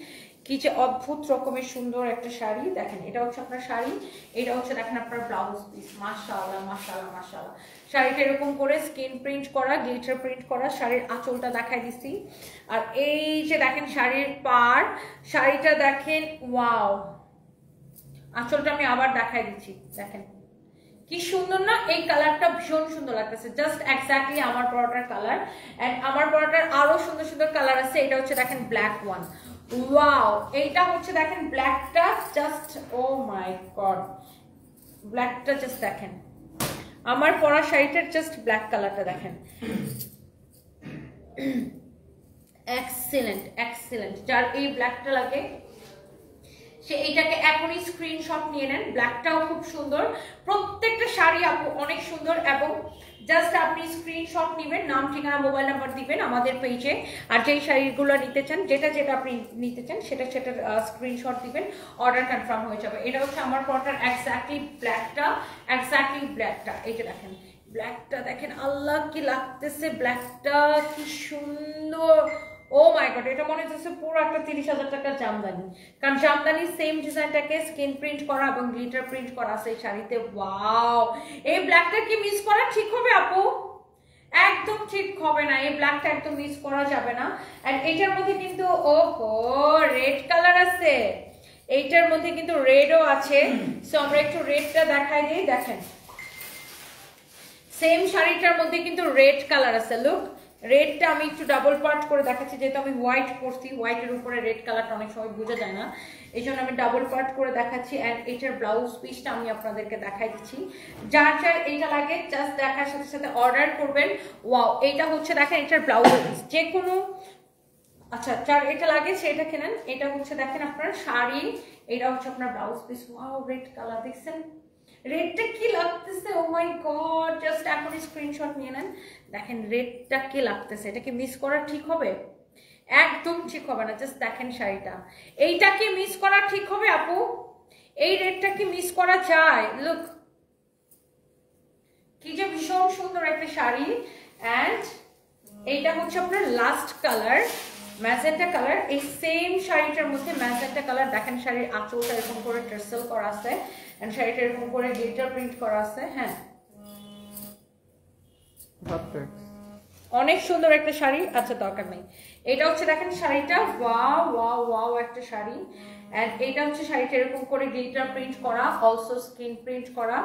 কি যে অদ্ভুত রকমের সুন্দর একটা শাড়ি। দেখেন এটা হচ্ছে আপনার শাড়ি, এটা হচ্ছে দেখেন আপনার ব্লাউজ পিস। মাশাআল্লাহ মাশাআল্লাহ মাশাআল্লাহ। শাড়িটা এরকম করে স্কিন প্রিন্ট করা, গ্লিটার প্রিন্ট করা, শাড়ির আঁচলটা দেখাই দিছি। আর এই যে দেখেন শাড়ির পাড়, শাড়িটা দেখেন ওয়াও আঁচলটা আমি আবার দেখাই দিচ্ছি, দেখেন কি সুন্দর না? এই কালারটা ভীষণ সুন্দর লাগতেছে, জাস্ট এক্স্যাক্টলি আমার পরাটার কালার। এন্ড আমার পরাটার আরো সুন্দর সুন্দর কালার আছে। এটা হচ্ছে দেখেন ব্ল্যাক ওয়ান, ওয়াও এইটা হচ্ছে দেখেন ব্ল্যাকটা জাস্ট, ও মাই গড ব্ল্যাকটা জাস্ট দেখেন, আমার পরা শাড়িটার জাস্ট ব্ল্যাক কালারটা দেখেন, এক্সিলেন্ট এক্সিলেন্ট। যার এই ব্ল্যাকটা লাগে সে এইটাকে এখনই স্ক্রিনশট নিয়ে নেন। ব্ল্যাকটাও খুব সুন্দর, প্রত্যেকটা শাড়ি আপু অনেক সুন্দর। এবং জাস্ট আপনি স্ক্রিনশট নেবেন, নাম ঠিকানা মোবাইল নাম্বার দিবেন আমাদের পেজে। আর যেই শাড়িগুলো নিতে চান, যেটা যেটা আপনি নিতে চান সেটা সেটার স্ক্রিনশট দিবেন, অর্ডার কনফার্ম হয়ে যাবে। এটা হচ্ছে আমার পরাটার এক্স্যাক্টলি ব্ল্যাকটা, এক্স্যাক্টলি ব্ল্যাকটা। এই যে দেখেন ব্ল্যাকটা দেখেন, আল্লাহ কি লাগতেছে ব্ল্যাকটা, কি সুন্দর। ও মাই গড এটা মনে হচ্ছে পুরো একটা 30,000 টাকার জামদানি, কারণ জামদানি সেম ডিজাইনটাকে স্কিন প্রিন্ট করা এবং গ্লিটার প্রিন্ট করা আছে এই শাড়িতে। ওয়াও এই ব্ল্যাকটা কি মিস করা ঠিক হবে আপু? একদম ঠিক হবে না, এই ব্ল্যাকটা একদম মিস করা যাবে না। আর এটার মধ্যে কিন্তু ওহো রেড কালার আছে, এইটার মধ্যে কিন্তু রেডও আছে। সো আমরা একটু রেডটা দেখাই দিই। দেখেন সেম শাড়িটার মধ্যে কিন্তু রেড কালার আছে, লুক রেডটা আমি একটু ডাবল পার্ট করে দেখাচ্ছি, যেহেতু আমি হোয়াইট পরছি, হোয়াইটের উপরে রেড কালারটা অনেক সময় বোঝা যায় না, এই জন্য আমি ডাবল পার্ট করে দেখাচ্ছি। অ্যান্ড এটার ব্লাউজ পিসটা আমি আপনাদেরকে দেখাই দিচ্ছি। যার যার এইটা লাগে জাস্ট দেখার সাথে সাথে অর্ডার করবেন। ওয়াও এইটা হচ্ছে দেখেন এটার ব্লাউজ পিস, যে কোনো আচ্ছা যার এটা লাগে সেটা কেনেন। এটা হচ্ছে দেখেন আপনার শাড়ি, এটা হচ্ছে আপনার blouse piece. Wow red colour দেখছেন, রেডটা কি লাগতেছে, ও মাই গড জাস্ট এখনই স্ক্রিনশট নিয়ে নেন। দেখেন রেডটা কি লাগতেছে, এটা কি মিস করা ঠিক হবে? একদম ঠিক হবে না। জাস্ট দেখেন শাড়িটা, এইটা কি মিস করা ঠিক হবে আপু? এই রেডটা কি মিস করা যায়? লুক কি যে ভীষণ সুন্দর একটা শাড়ি। অ্যান্ড এইটা হচ্ছে আপনার লাস্ট কালার, ম্যাজেন্টা কালার। এই সেম শাড়িটার মধ্যে ম্যাজেন্টা কালার, দেখেন শাড়ির আঁচলটা এরকম করে ট্রেসেল করা আছে, এন্ড শাড়িটা এরকম করে গ্লিটার প্রিন্ট করা আছে। হ্যাঁ, অনেক সুন্দর একটা শাড়ি। আচ্ছা দরকার নেই। এটা হচ্ছে দেখেন শাড়িটা, ওয়াও ওয়াও ওয়াও একটা শাড়ি। এন্ড এটা হচ্ছে শাড়িটা এরকম করে গ্লিটার প্রিন্ট করা, অলসো স্ক্রিন প্রিন্ট করা।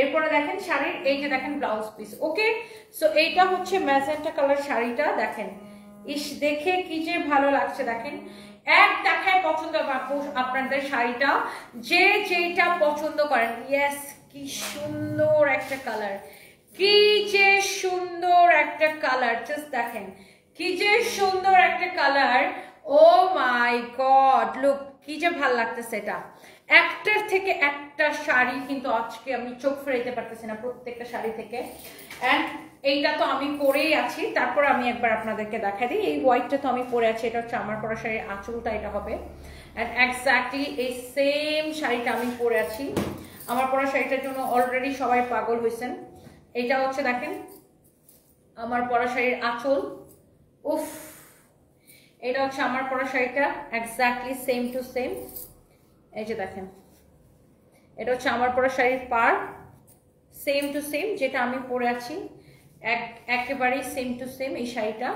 এরপরে দেখেন শাড়ির এই যে দেখেন ব্লাউজ পিস। ওকে, সো এইটা হচ্ছে ম্যাজেন্টা কালার শাড়িটা। দেখেন ইস, দেখে কি যে ভালো লাগছে। দেখেন এক দেখায় পছন্দ হবে আপনাদের শাড়িটা, যে যেটা পছন্দ করেন। ইয়েস, কি সুন্দর একটা কালার, কি যে সুন্দর একটা কালার। জাস্ট দেখেন কি যে সুন্দর একটা কালার। ও মাই গড, লুক কি যে ভাল লাগতেছে। এটা একটার থেকে একটা শাড়ি কিন্তু আজকে আমি চোখ ফেরাইতে পারতেছি না প্রত্যেকটা শাড়ি থেকে। অ্যান্ড এইটা তো আমি পরেই আছি, তারপর আমি একবার আপনাদেরকে দেখা দিই। এই হোয়াইটটা তো আমি পরে আছি, এটা হচ্ছে আমার পরা শাড়ির আঁচলটা এটা হবে। অ্যান্ড এক্স্যাক্টলি এই সেম শাড়িটা আমি পরে আছি। আমার পরা শাড়িটার জন্য অলরেডি সবাই পাগল হয়েছেন। এটা হচ্ছে দেখেন আমার পরা শাড়ির আঁচল। উফ, এটা হচ্ছে আমার পরা শাড়িটা এক্স্যাক্টলি সেম টু সেম। এই যে দেখেন এটা হচ্ছে আমার পরা শাড়ির পার, সেম টু সেম যেটা আমি পরে আছি, একেবারেই সেম টু সেম এই শাড়িটা।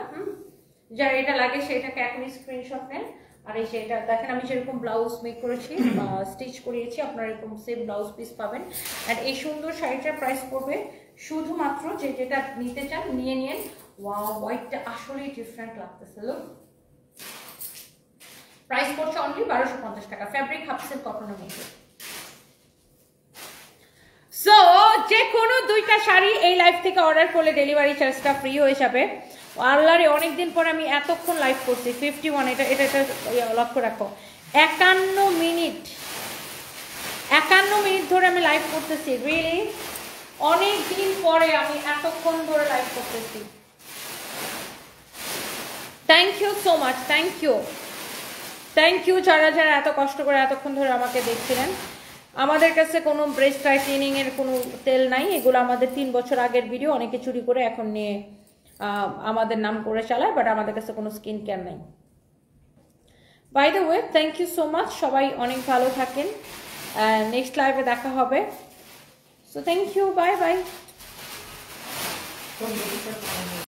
যার এটা লাগে সেটাকে এখনই স্ক্রিনশট নেন। আর এই সেটা দেখেন আমি যেরকম ব্লাউজ মেক করেছি, স্টিচ করিয়েছি, আপনারা এরকম সেম ব্লাউজ পিস পাবেন। আর এই সুন্দর শাড়িটার প্রাইস পড়বে শুধুমাত্র, যে যেটা নিতে চান নিয়ে নিন। ওয়াও, হোয়াইটটা আসলেই ডিফারেন্ট লাগতেছে। লোক প্রাইস পড়ছে অনলি 1250 টাকা, ফ্যাব্রিক হাফসেল কটনের মধ্যে। সো যে কোনো দুইটা শাড়ি এই লাইভ থেকে অর্ডার করলে ডেলিভারি চার্জটা ফ্রি হয়ে যাবে। আল্লাহরে অনেকদিন পর আমি এতক্ষণ লাইভ করছি, 51, এটা এটা এটা লক্ষ্য রাখো, 51 মিনিট ধরে আমি লাইভ করতেছি। রিয়েলি অনেক দিন পরে আমি এতক্ষণ ধরে লাইভ করতেছি। Thank you so much, thank you যারা যারা এত কষ্ট করে এতক্ষণ ধরে আমাকে দেখছিলেন। আমাদের কাছে কোনো ব্রেস্ট টাইটেনিং এর কোনো তেল নাই, এগুলো আমাদের 3 বছর আগের ভিডিও, অনেকে চুরি করে এখন নিয়ে আমাদের নাম করে চালায়, বাট আমাদের কাছে কোনো স্কিন কেয়ার নাই। By the way, thank you so much, সবাই অনেক ভালো থাকেন। নেক্সট লাইভে দেখা হবে। So thank you, bye by.